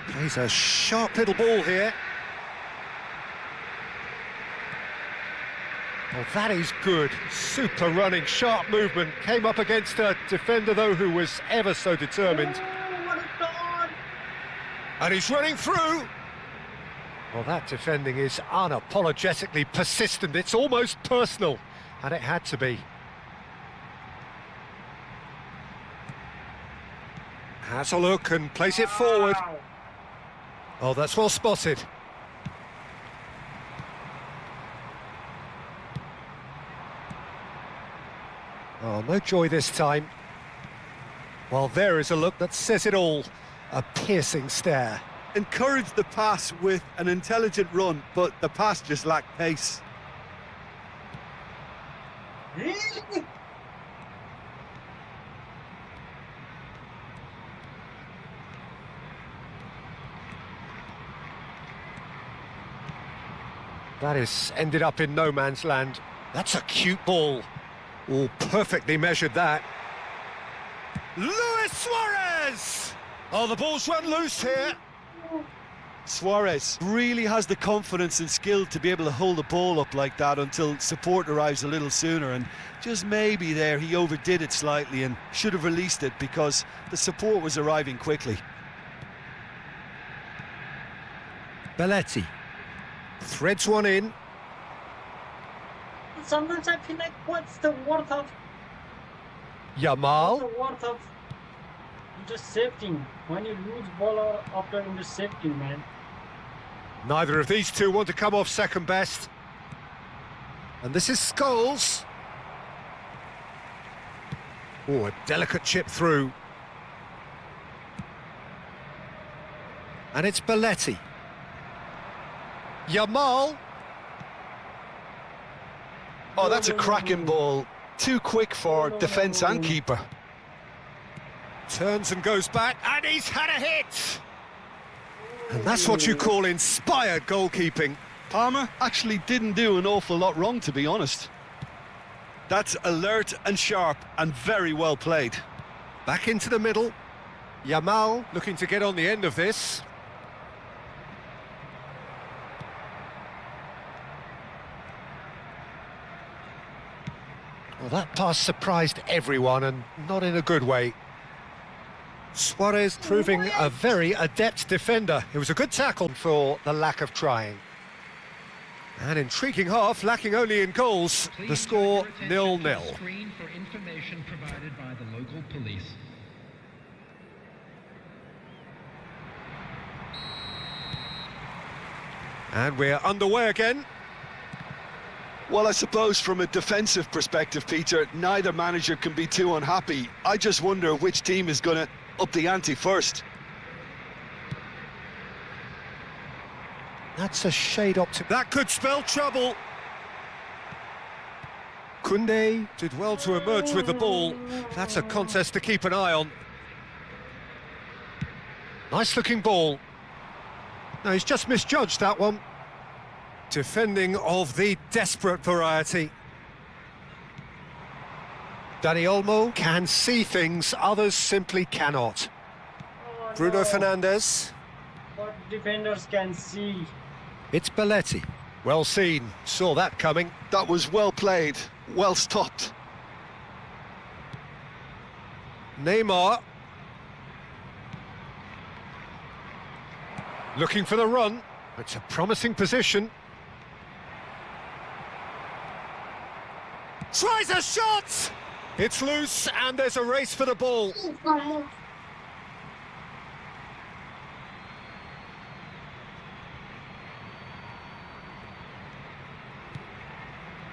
Plays a sharp little ball here. Oh, that is good. Super running, sharp movement. Came up against a defender, though, who was ever so determined. What a dog! And he's running through. Well, that defending is unapologetically persistent. It's almost personal, and it had to be. Has a look and plays it forward. Oh, that's well spotted. Oh, no joy this time. Well, there is a look that says it all. A piercing stare. Encouraged the pass with an intelligent run, but the pass just lacked pace. Really? That is ended up in no man's land. That's a cute ball. Oh, perfectly measured that. Luis Suarez! Oh, the ball's run loose here. Suarez really has the confidence and skill to be able to hold the ball up like that until support arrives a little sooner, and just maybe there he overdid it slightly and should have released it because the support was arriving quickly. Belletti threads one in. Sometimes I feel like, what's the worth of Yamal. intercepting when you lose ball after intercepting, man? Neither of these two want to come off second best. And this is Scholes. Oh, a delicate chip through. And it's Belletti. Yamal. Oh, that's a cracking ball. Too quick for defence and keeper. Turns and goes back, and he's had a hit! And that's what you call inspired goalkeeping. Palmer actually didn't do an awful lot wrong, to be honest. That's alert and sharp and very well played. Back into the middle. Yamal looking to get on the end of this. Well, that pass surprised everyone, and not in a good way. Suarez proving a very adept defender. It was a good tackle for the lack of trying. An intriguing half, lacking only in goals. The score 0-0. Screen for information provided by the local police. And we're underway again. Well, I suppose from a defensive perspective, Peter, neither manager can be too unhappy. I just wonder which team is going to up the ante first. That's a shade optimistic. That could spell trouble. Koundé did well to emerge with the ball. That's a contest to keep an eye on. Nice looking ball. No, he's just misjudged that one. Defending of the desperate variety. Dani Olmo can see things others simply cannot. Oh, Bruno no. Fernandes. What defenders can see. It's Belletti. Well seen, saw that coming. That was well played, well stopped. Neymar. Looking for the run. It's a promising position. Tries a shot! It's loose and there's a race for the ball.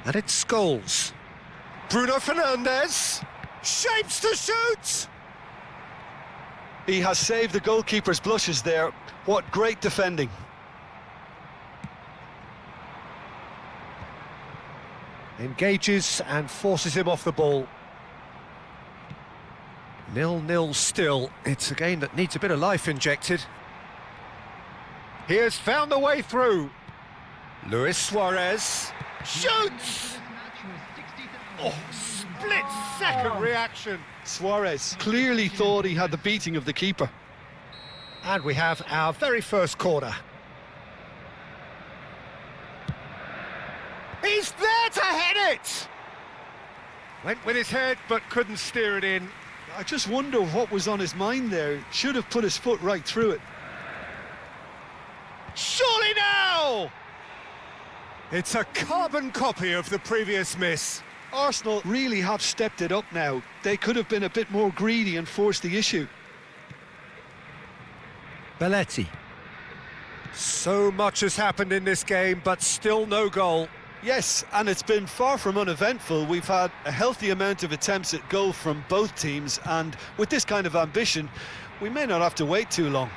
And it's Scholes. Bruno Fernandes shapes to shoot. He has saved the goalkeeper's blushes there. What great defending. Engages and forces him off the ball. 0-0 still. It's a game that needs a bit of life injected. He has found the way through. Luis Suarez shoots! Oh, split-second reaction. Suarez clearly thought he had the beating of the keeper. And we have our very first corner. He's there to head it! Went with his head, but couldn't steer it in. I just wonder what was on his mind there. Should have put his foot right through it. Surely now! It's a carbon copy of the previous miss. Arsenal really have stepped it up now. They could have been a bit more greedy and forced the issue. Belletti. So much has happened in this game, but still no goal. Yes, and it's been far from uneventful. We've had a healthy amount of attempts at goal from both teams, and with this kind of ambition, we may not have to wait too long.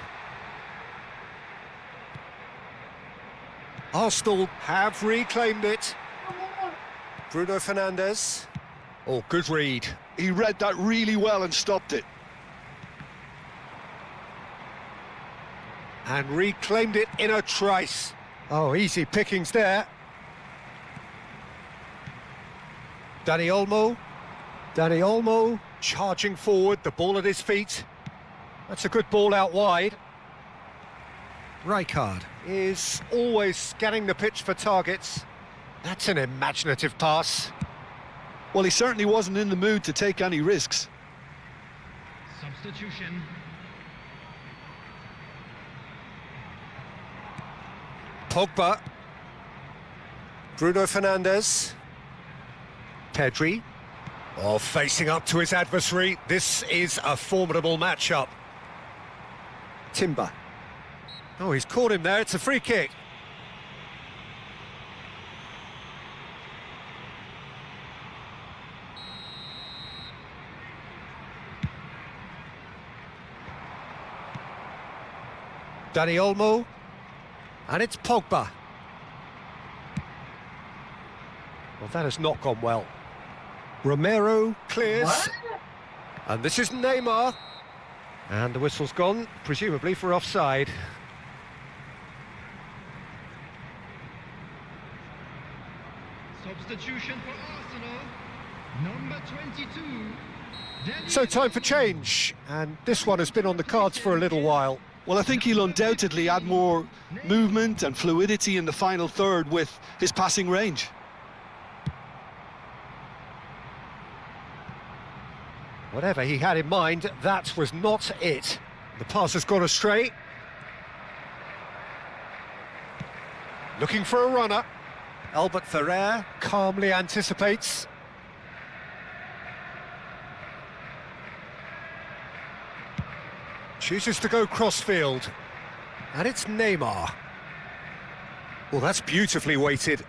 Arsenal have reclaimed it. Bruno Fernandes. Oh, good read. He read that really well and stopped it. And reclaimed it in a trice. Oh, easy pickings there. Dani Olmo charging forward, the ball at his feet. That's a good ball out wide. Rijkaard is always scanning the pitch for targets. That's an imaginative pass. Well, he certainly wasn't in the mood to take any risks. Substitution. Pogba. Bruno Fernandes. Pedri. Oh, facing up to his adversary. This is a formidable matchup. Timber. Oh, he's caught him there. It's a free kick. Dani Olmo. And it's Pogba. Well, that has not gone well. Romero clears. What? And this is Neymar. And the whistle's gone, presumably for offside. Substitution for Arsenal. Number 22. So time for change. And this one has been on the cards for a little while. Well, I think he'll undoubtedly add more movement and fluidity in the final third with his passing range. Whatever he had in mind, that was not it. The pass has gone astray. Looking for a runner. Albert Ferrer calmly anticipates. Chooses to go crossfield. And it's Neymar. Well, that's beautifully weighted.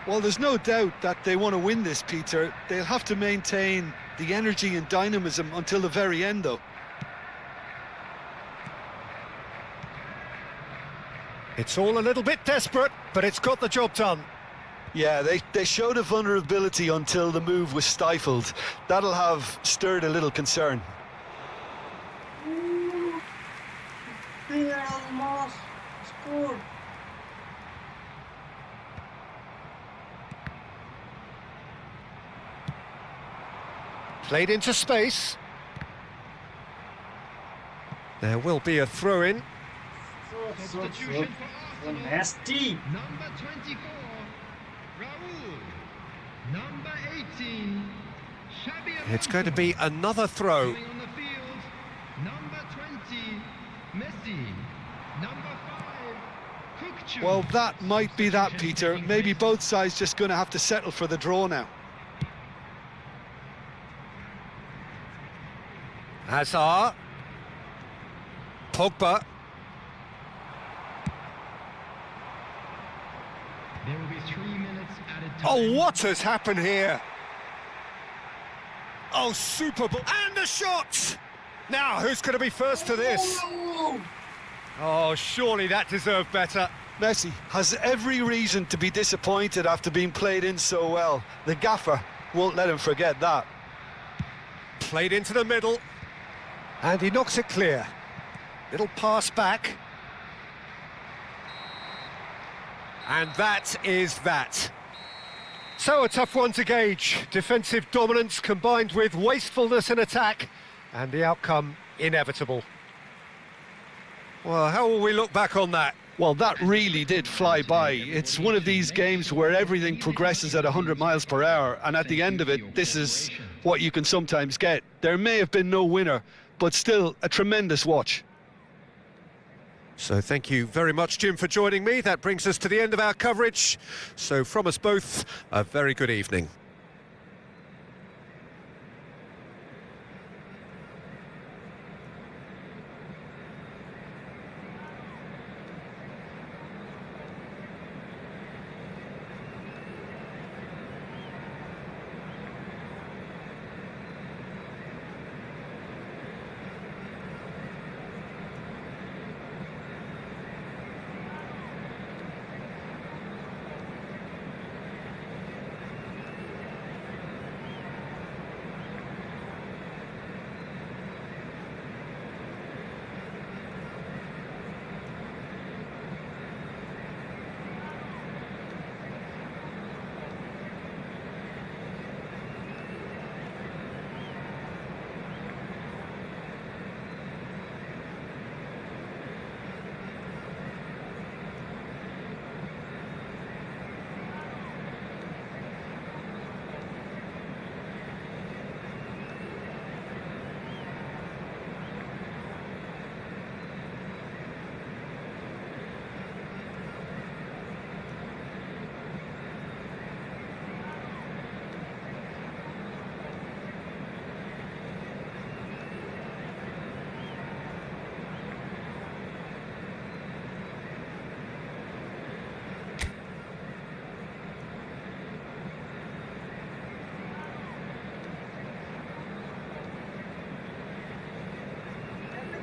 Well, there's no doubt that they want to win this, Peter. They'll have to maintain the energy and dynamism until the very end, though. It's all a little bit desperate, but it's got the job done. Yeah, they showed a vulnerability until the move was stifled. That'll have stirred a little concern. They almost scored. Played into space. There will be a throw-in. Substitution for So Arsenal. nasty. Number 24. Raul. Number 18. Xabi It's going to Alonso. be another throw. Coming on the field. Number 20. Messi. Number 5. Kukçu. Well, that might be that, Peter. Maybe both sides just going to have to settle for the draw now. Hazard. Oh, what has happened here? Oh, super ball. And the shot! Now, who's going to be first to this? Oh, surely that deserved better. Messi has every reason to be disappointed after being played in so well. The gaffer won't let him forget that. Played into the middle. And he knocks it clear. Little pass back. And that is that. So a tough one to gauge. Defensive dominance combined with wastefulness in attack, and the outcome inevitable. Well, how will we look back on that? Well, that really did fly by. It's one of these games where everything progresses at 100 miles per hour, and at the end of it, this is what you can sometimes get. There may have been no winner, but still a tremendous watch. So thank you very much, Jim, for joining me. That brings us to the end of our coverage. So from us both, a very good evening.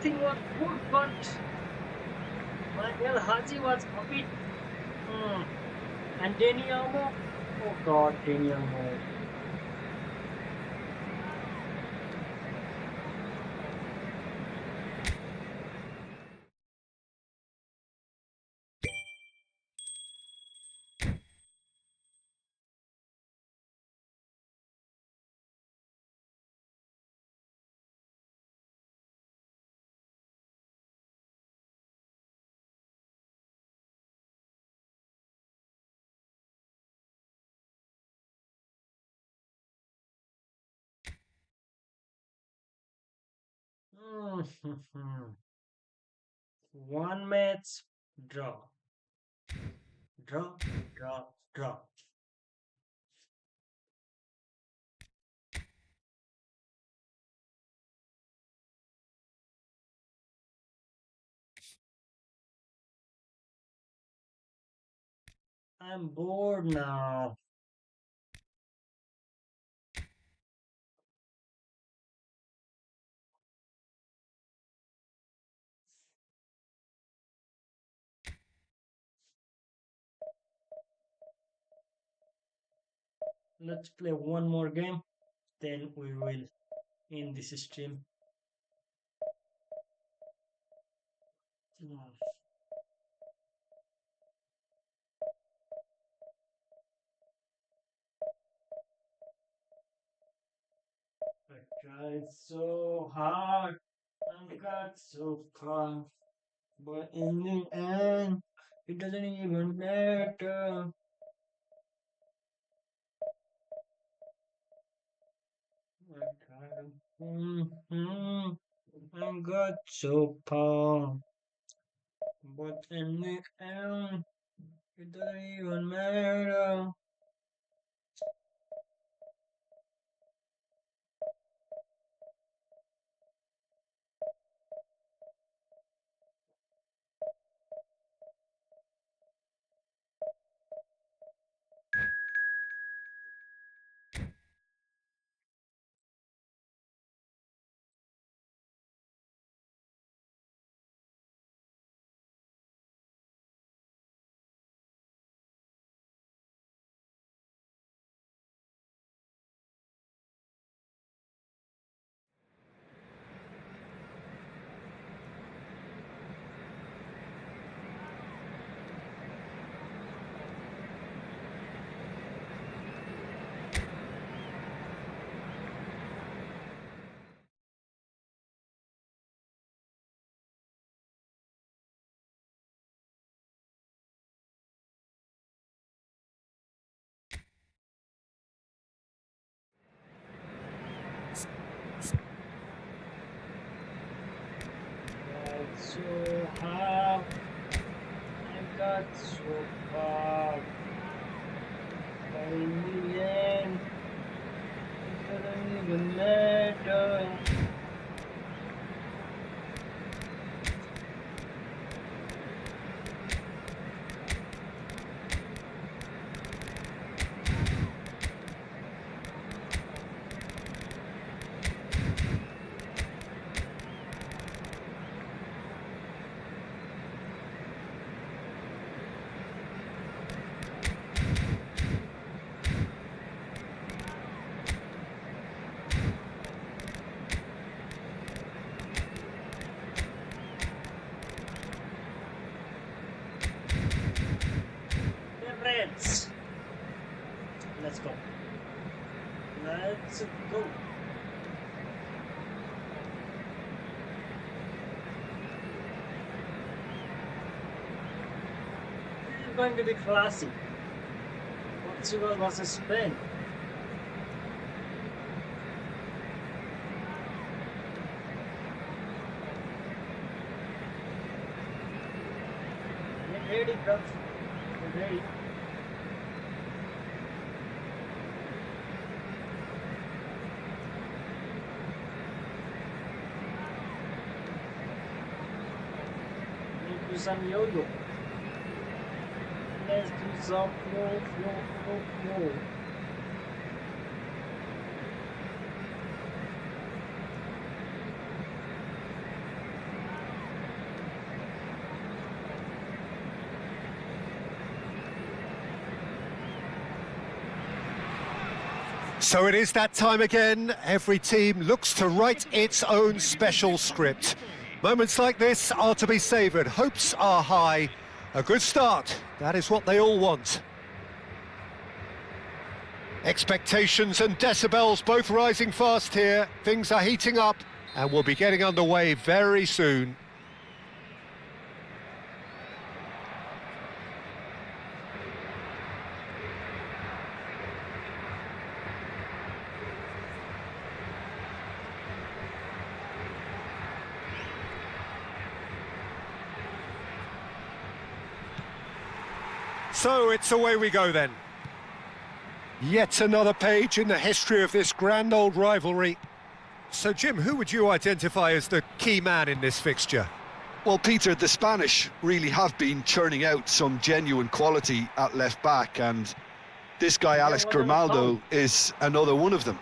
Everything was good, but my El Haji was a bit. And Dani Olmo, oh God, Dani Olmo. One match draw, draw, draw, draw. I'm bored now. Let's play one more game, then we will end this stream. I tried so hard and got so far, but in the end, it doesn't even matter. I tried, and got so far, but in the end, it doesn't even matter. That's so hard. I got so far. But in the end, it doesn't even matter. Reds. Let's go. Let's go. This is going to be classic. Portugal versus Spain. Get ready, bro. Get ready. Do some yo-yo. Let's do some flow. So it is that time again. Every team looks to write its own special script. Moments like this are to be savoured. Hopes are high. A good start. That is what they all want. Expectations and decibels both rising fast here. Things are heating up and we'll be getting underway very soon. So it's away we go then. Yet another page in the history of this grand old rivalry. So Jim, who would you identify as the key man in this fixture? Well, Peter, the Spanish really have been churning out some genuine quality at left back, and this guy Alex Grimaldo is another one of them.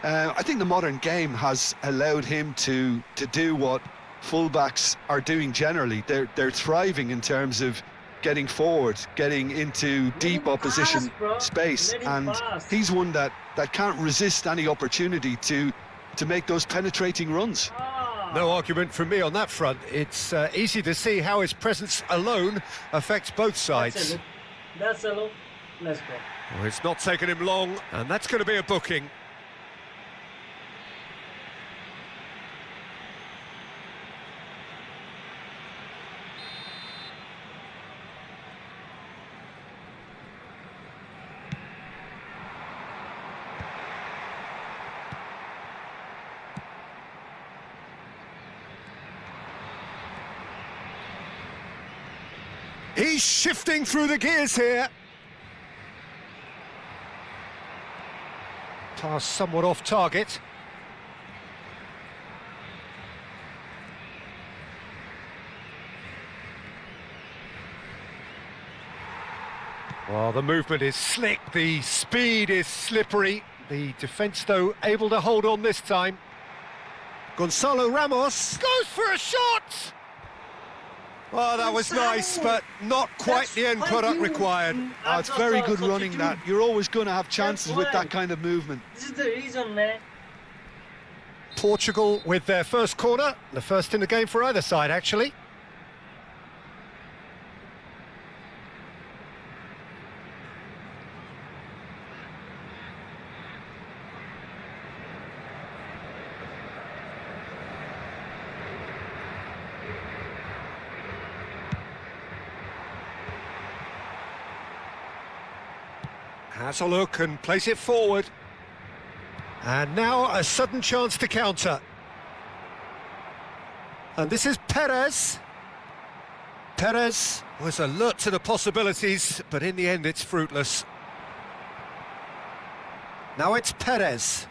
I think the modern game has allowed him to do what fullbacks are doing generally. They're thriving in terms of getting forward, getting into deep opposition space, and he's one that can't resist any opportunity to make those penetrating runs. No argument from me on that front. It's easy to see how his presence alone affects both sides. That's a look. Let's go. Well, it's not taken him long, and that's going to be a booking. He's shifting through the gears here. Pass somewhat off target. Well, the movement is slick, the speed is slippery. The defence, though, able to hold on this time. Gonzalo Ramos goes for a shot! Oh, that was nice, but not quite the end product required. It's very good running, that. You're always going to have chances with that kind of movement. This is the reason, man. Portugal with their first corner, the first in the game for either side, actually. Has a look and plays it forward. And now a sudden chance to counter. And this is Perez. Perez was alert to the possibilities, but in the end it's fruitless. Now it's Perez.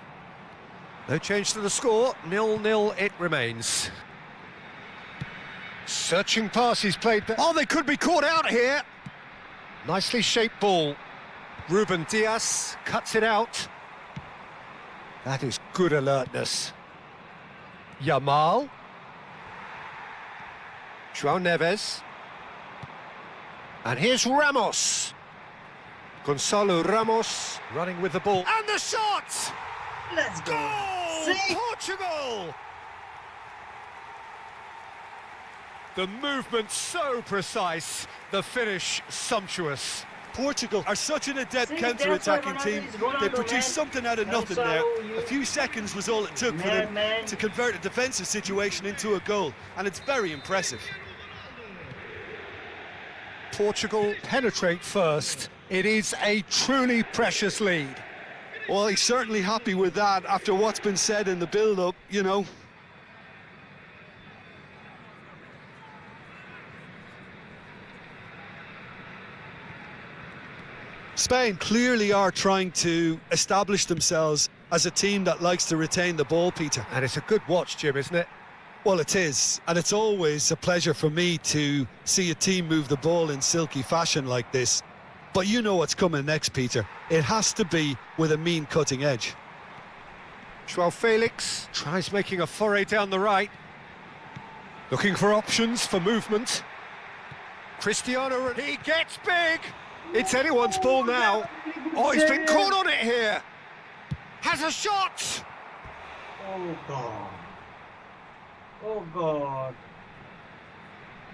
No change to the score, 0-0 it remains. Searching pass, he's played... Oh, they could be caught out here! Nicely shaped ball. Ruben Dias cuts it out. That is good alertness. Yamal. João Neves. And here's Ramos. Gonçalo Ramos running with the ball. And the shot! Let's go. Goal! See? Portugal! The movement so precise, the finish sumptuous. Portugal are such an adept See, counter-attacking that's team. why Ronaldo, They man. produced something out of nothing there. A few seconds was all it took for them Man. to convert a defensive situation into a goal, and it's very impressive. Portugal penetrate first. It is a truly precious lead. Well, he's certainly happy with that after what's been said in the build-up, you know. Spain clearly are trying to establish themselves as a team that likes to retain the ball, Peter. And it's a good watch, Jim, isn't it? Well, it is, and it's always a pleasure for me to see a team move the ball in silky fashion like this. But you know what's coming next, Peter. It has to be with a mean cutting edge. João Felix tries making a foray down the right. Looking for options for movement. Cristiano, he gets big! It's anyone's ball now. Oh, he's been caught on it here. Has a shot! Oh God. Oh God.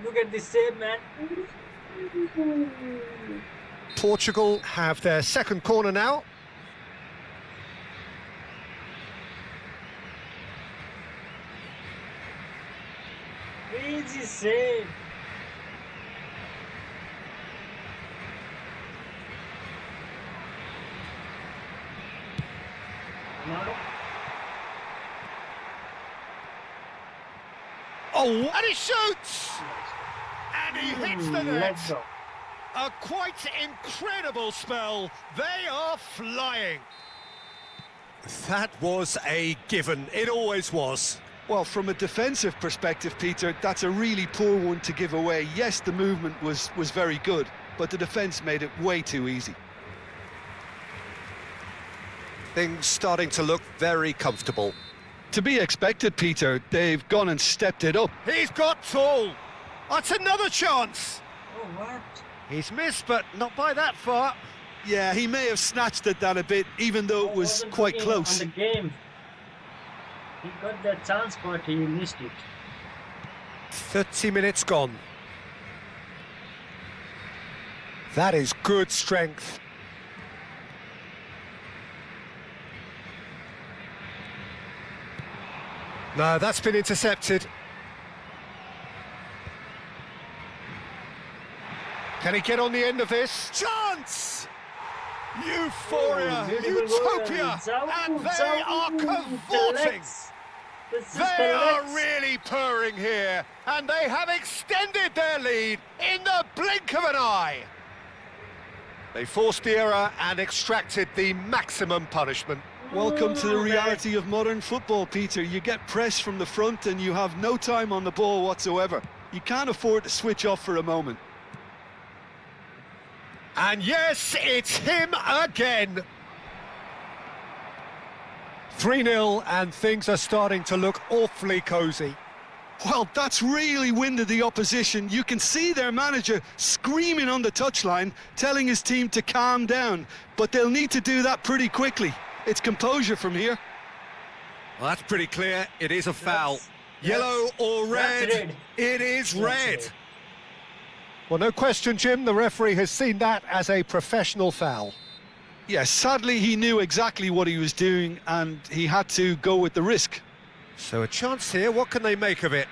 Look at this save, man. Portugal have their second corner now. Easy save. Ronaldo. Oh, and he shoots! And he hits the net. Let's go. A quite incredible spell. They are flying. That was a given. It always was. Well, from a defensive perspective, Peter, that's a really poor one to give away. Yes, the movement was very good, but the defence made it way too easy. Things starting to look very comfortable. To be expected, Peter, they've gone and stepped it up. He's got tall. That's another chance. Oh, what? He's missed, but not by that far. Yeah, he may have snatched at that a bit, even though it was Wasn't quite looking close. On the game. He got that chance, but he missed it. 30 minutes gone. That is good strength. No, that's been intercepted. Can he get on the end of this? Chance! Euphoria, Oh, beautiful utopia, goal. and they are cavorting. They are really purring here, and they have extended their lead in the blink of an eye. They forced the error and extracted the maximum punishment. Welcome to the reality of modern football, Peter. You get pressed from the front and you have no time on the ball whatsoever. You can't afford to switch off for a moment. And yes, it's him again. 3-0, and things are starting to look awfully cosy. Well, that's really winded the opposition. You can see their manager screaming on the touchline, telling his team to calm down. But they'll need to do that pretty quickly. It's composure from here. Well, that's pretty clear. It is a foul. That's- Yellow or red? that's red. It is That's red. red. Well, no question, Jim. The referee has seen that as a professional foul. Yes, sadly he knew exactly what he was doing and he had to go with the risk. So a chance here. What can they make of it?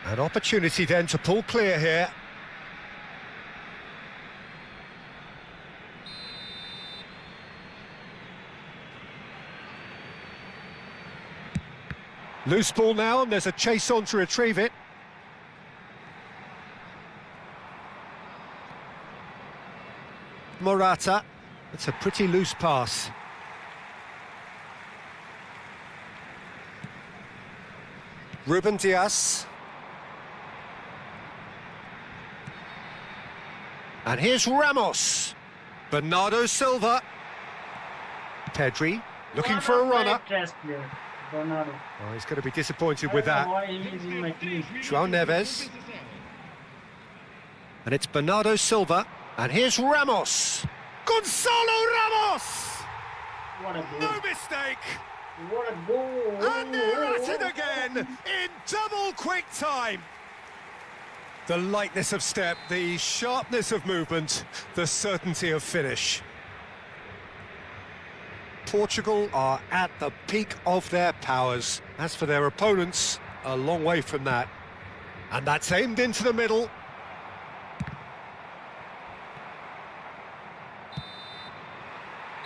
An opportunity then to pull clear here. Loose ball now, and there's a chase on to retrieve it. Morata. It's a pretty loose pass. Ruben Dias. And here's Ramos. Bernardo Silva. Pedri, looking for a runner. Oh, he's going to be disappointed with that. João Neves. And it's Bernardo Silva. And here's Ramos. Gonzalo Ramos! What a goal. No mistake! What a goal. And they're at it again in double quick time. The lightness of step, the sharpness of movement, the certainty of finish. Portugal are at the peak of their powers. As for their opponents, a long way from that. And that's aimed into the middle.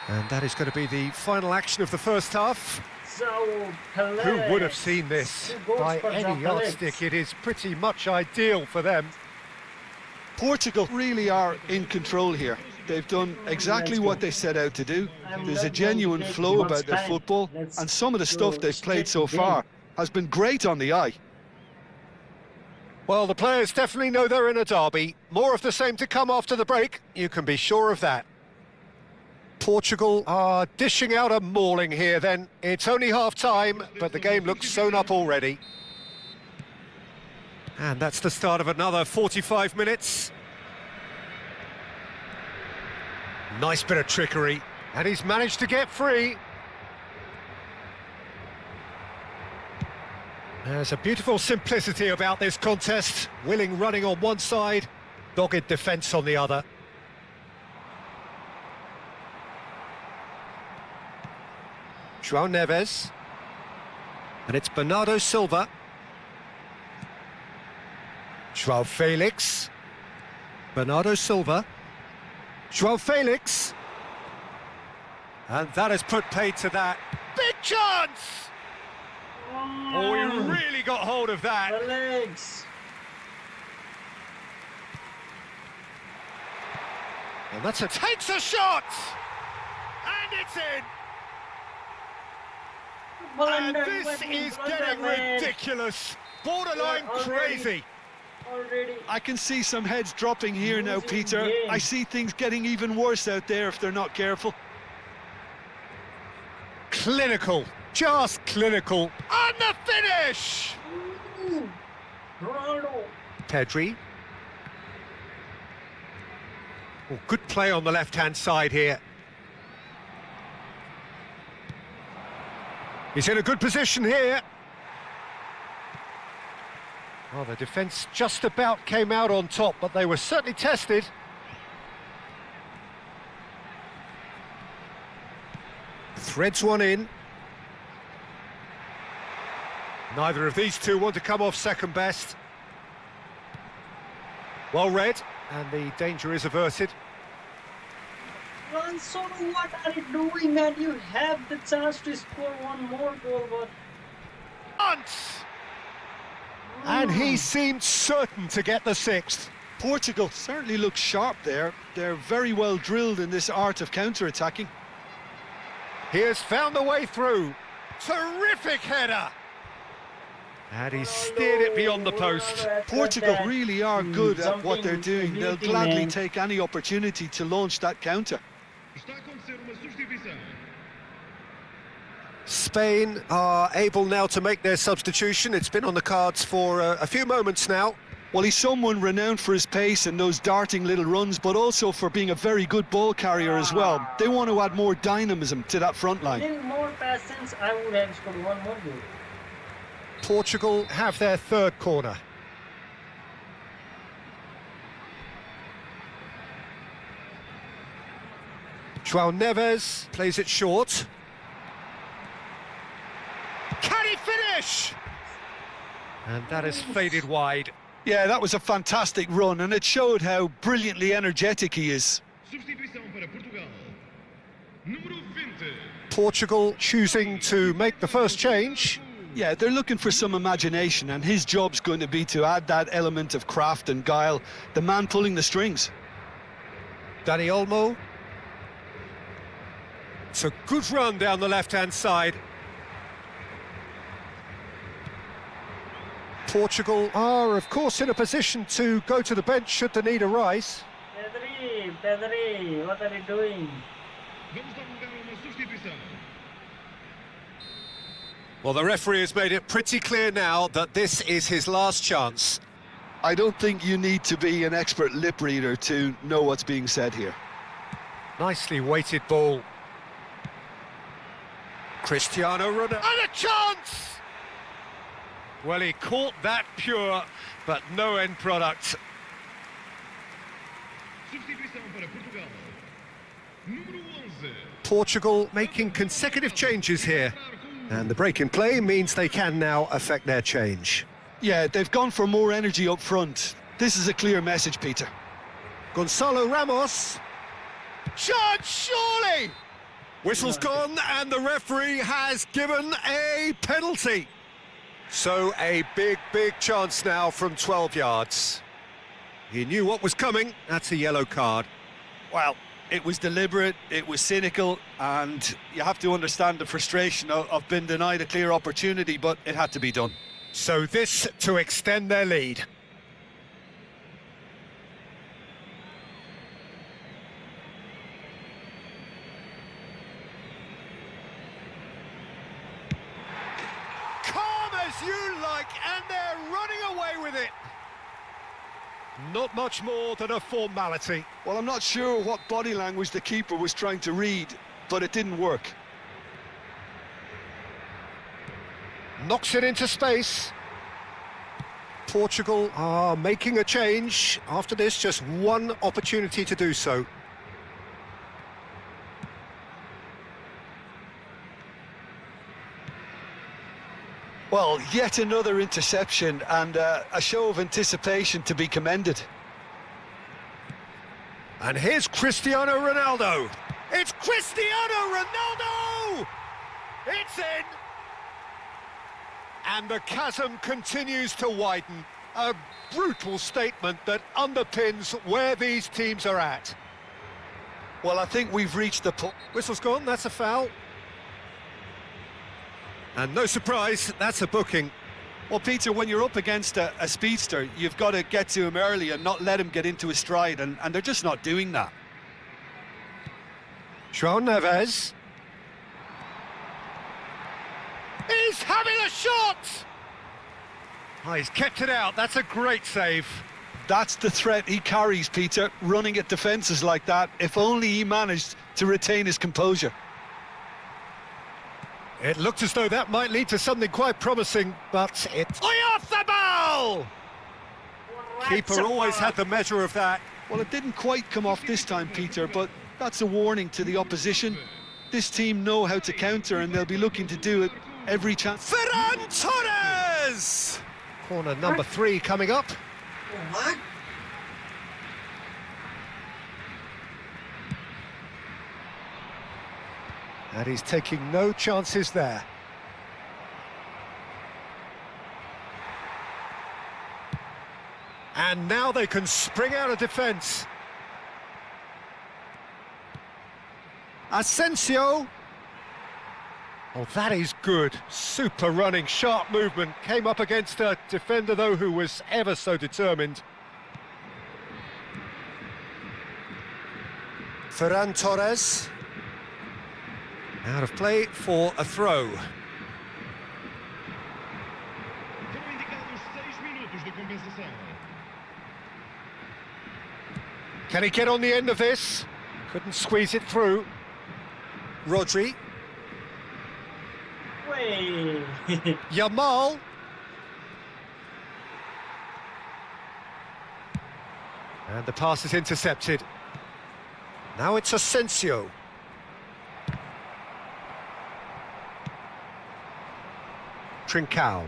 And that is going to be the final action of the first half. Who would have seen this? By any yardstick, it is pretty much ideal for them. Portugal really are in control here. They've done exactly what they set out to do. There's a genuine flow about their football, and some of the stuff they've played so far has been great on the eye. Well, the players definitely know they're in a derby. More of the same to come after the break, you can be sure of that. Portugal are dishing out a mauling here then. It's only half-time, but the game looks sewn up already. And that's the start of another 45 minutes. Nice bit of trickery, and he's managed to get free. There's a beautiful simplicity about this contest. Willing running on one side, dogged defence on the other. João Neves. And it's Bernardo Silva. João Felix. Bernardo Silva. João Felix. And that has put paid to that. Big chance! Oh, he really got hold of that. The legs. And that's takes a shot! And it's in! And this is getting ridiculous. Borderline crazy. Already. I can see some heads dropping here now, Peter. I see things getting even worse out there if they're not careful. Clinical, just clinical. And the finish! Ronaldo. Pedri. Oh, good play on the left-hand side here. He's in a good position here. Well, the defence just about came out on top, but they were certainly tested. Threads one in. Neither of these two want to come off second best. Well read, and the danger is averted. So what are you doing? And you have the chance to score one more goal, but... And he seemed certain to get the sixth. Portugal certainly looks sharp there. They're very well drilled in this art of counter-attacking. He has found the way through. Terrific header! And he steered it beyond the post. Portugal really are good at what they're doing. They'll gladly take any opportunity to launch that counter. Está a acontecer uma substituição. Spain are able now to make their substitution. It's been on the cards for a few moments now. Well, he's someone renowned for his pace and those darting little runs, but also for being a very good ball carrier as well. They want to add more dynamism to that front line. In more passes, I would have scored one more goal. Portugal have their third corner. João Neves plays it short. Can he finish? And that has faded wide. Yeah, that was a fantastic run, and it showed how brilliantly energetic he is. Substituição para Portugal. Número 20. Portugal choosing to make the first change. Yeah, they're looking for some imagination, and his job's going to be to add that element of craft and guile, the man pulling the strings. Dani Olmo. It's a good run down the left-hand side. Portugal are, of course, in a position to go to the bench should the need arise. Pedri, what are you doing? Vamos dar lugar a uma substituição. Well, the referee has made it pretty clear now that this is his last chance. I don't think you need to be an expert lip reader to know what's being said here. Nicely weighted ball. Cristiano Ronaldo. And a chance! Well, he caught that pure, but no end product. Substituição para Portugal. Número 11. Portugal making consecutive changes here. And the break in play means they can now affect their change. Yeah, they've gone for more energy up front. This is a clear message, Peter. Gonzalo Ramos. Chance, surely! Whistle's gone and the referee has given a penalty. So a big chance now from 12 yards. He knew what was coming. That's a yellow card. Well, it was deliberate, it was cynical, and you have to understand the frustration of being denied a clear opportunity, but it had to be done. So this to extend their lead. Calm as you like, and they're running away with it. Not much more than a formality. Well, I'm not sure what body language the keeper was trying to read, but it didn't work. Knocks it into space. Portugal are making a change. After this, just one opportunity to do so. Well, yet another interception and a show of anticipation to be commended. And here's Cristiano Ronaldo. It's Cristiano Ronaldo! It's in! And the chasm continues to widen. A brutal statement that underpins where these teams are at. Well, I think we've reached the point. Whistle's gone, that's a foul. And no surprise, that's a booking. Well, Peter, when you're up against a speedster, you've got to get to him early and not let him get into his stride, and they're just not doing that. João Neves. He's having a shot! Oh, he's kept it out, that's a great save. That's the threat he carries, Peter, running at defences like that. If only he managed to retain his composure. It looked as though that might lead to something quite promising, but it's off the ball! Keeper always had the measure of that. Well, it didn't quite come off this time, Peter, but that's a warning to the opposition. This team know how to counter, and they'll be looking to do it every chance. Ferran Torres! Corner number 3 coming up. What? And he's taking no chances there. And now they can spring out of defence. Asensio. Oh, that is good. Super running, sharp movement. Came up against a defender, though, who was ever so determined. Ferran Torres. Out of play for a throw. Foram indicados 6 minutos de compensação. Can he get on the end of this? Couldn't squeeze it through. Rodri. Wait. Yamal. And the pass is intercepted. Now it's Asensio. Trincao.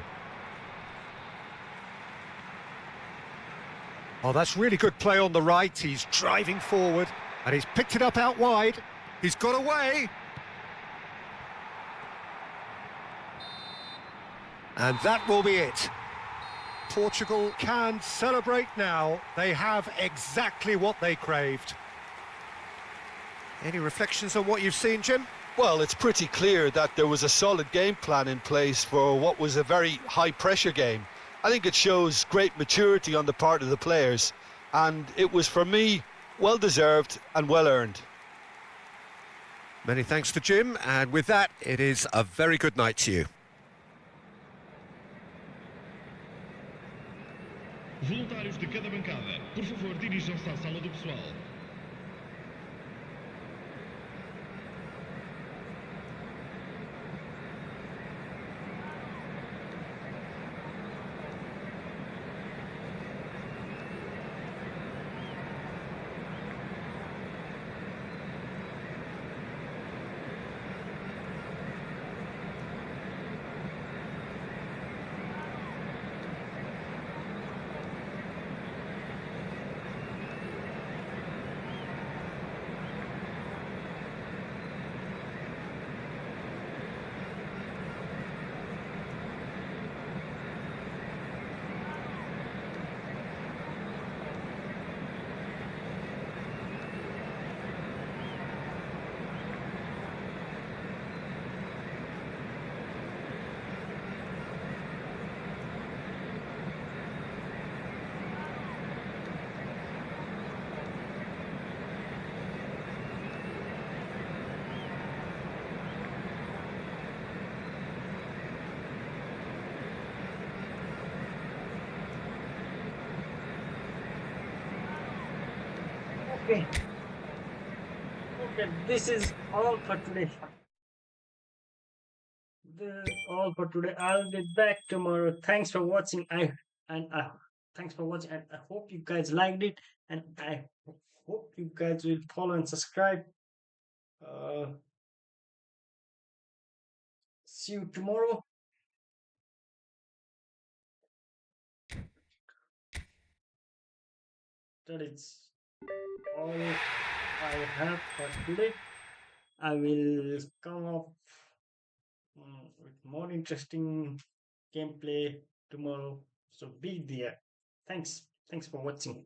Oh, that's really good play on the right. He's driving forward, and he's picked it up out wide. He's got away. And that will be it. Portugal can celebrate now. They have exactly what they craved. Any reflections on what you've seen, Jim? Well, it's pretty clear that there was a solid game plan in place for what was a very high-pressure game. I think it shows great maturity on the part of the players, and it was, for me, well-deserved and well-earned. Many thanks to Jim, and with that, it is a very good night to you. Voluntários de cada bancada, por favor, dirijam-se à sala do pessoal. Okay. Okay, this is all for today. This is all for today. I'll be back tomorrow. Thanks for watching. Thanks for watching. And I hope you guys liked it, and I hope you guys will follow and subscribe. See you tomorrow. That is all I have for today. I will come up with more interesting gameplay tomorrow. So be there. Thanks. Thanks for watching.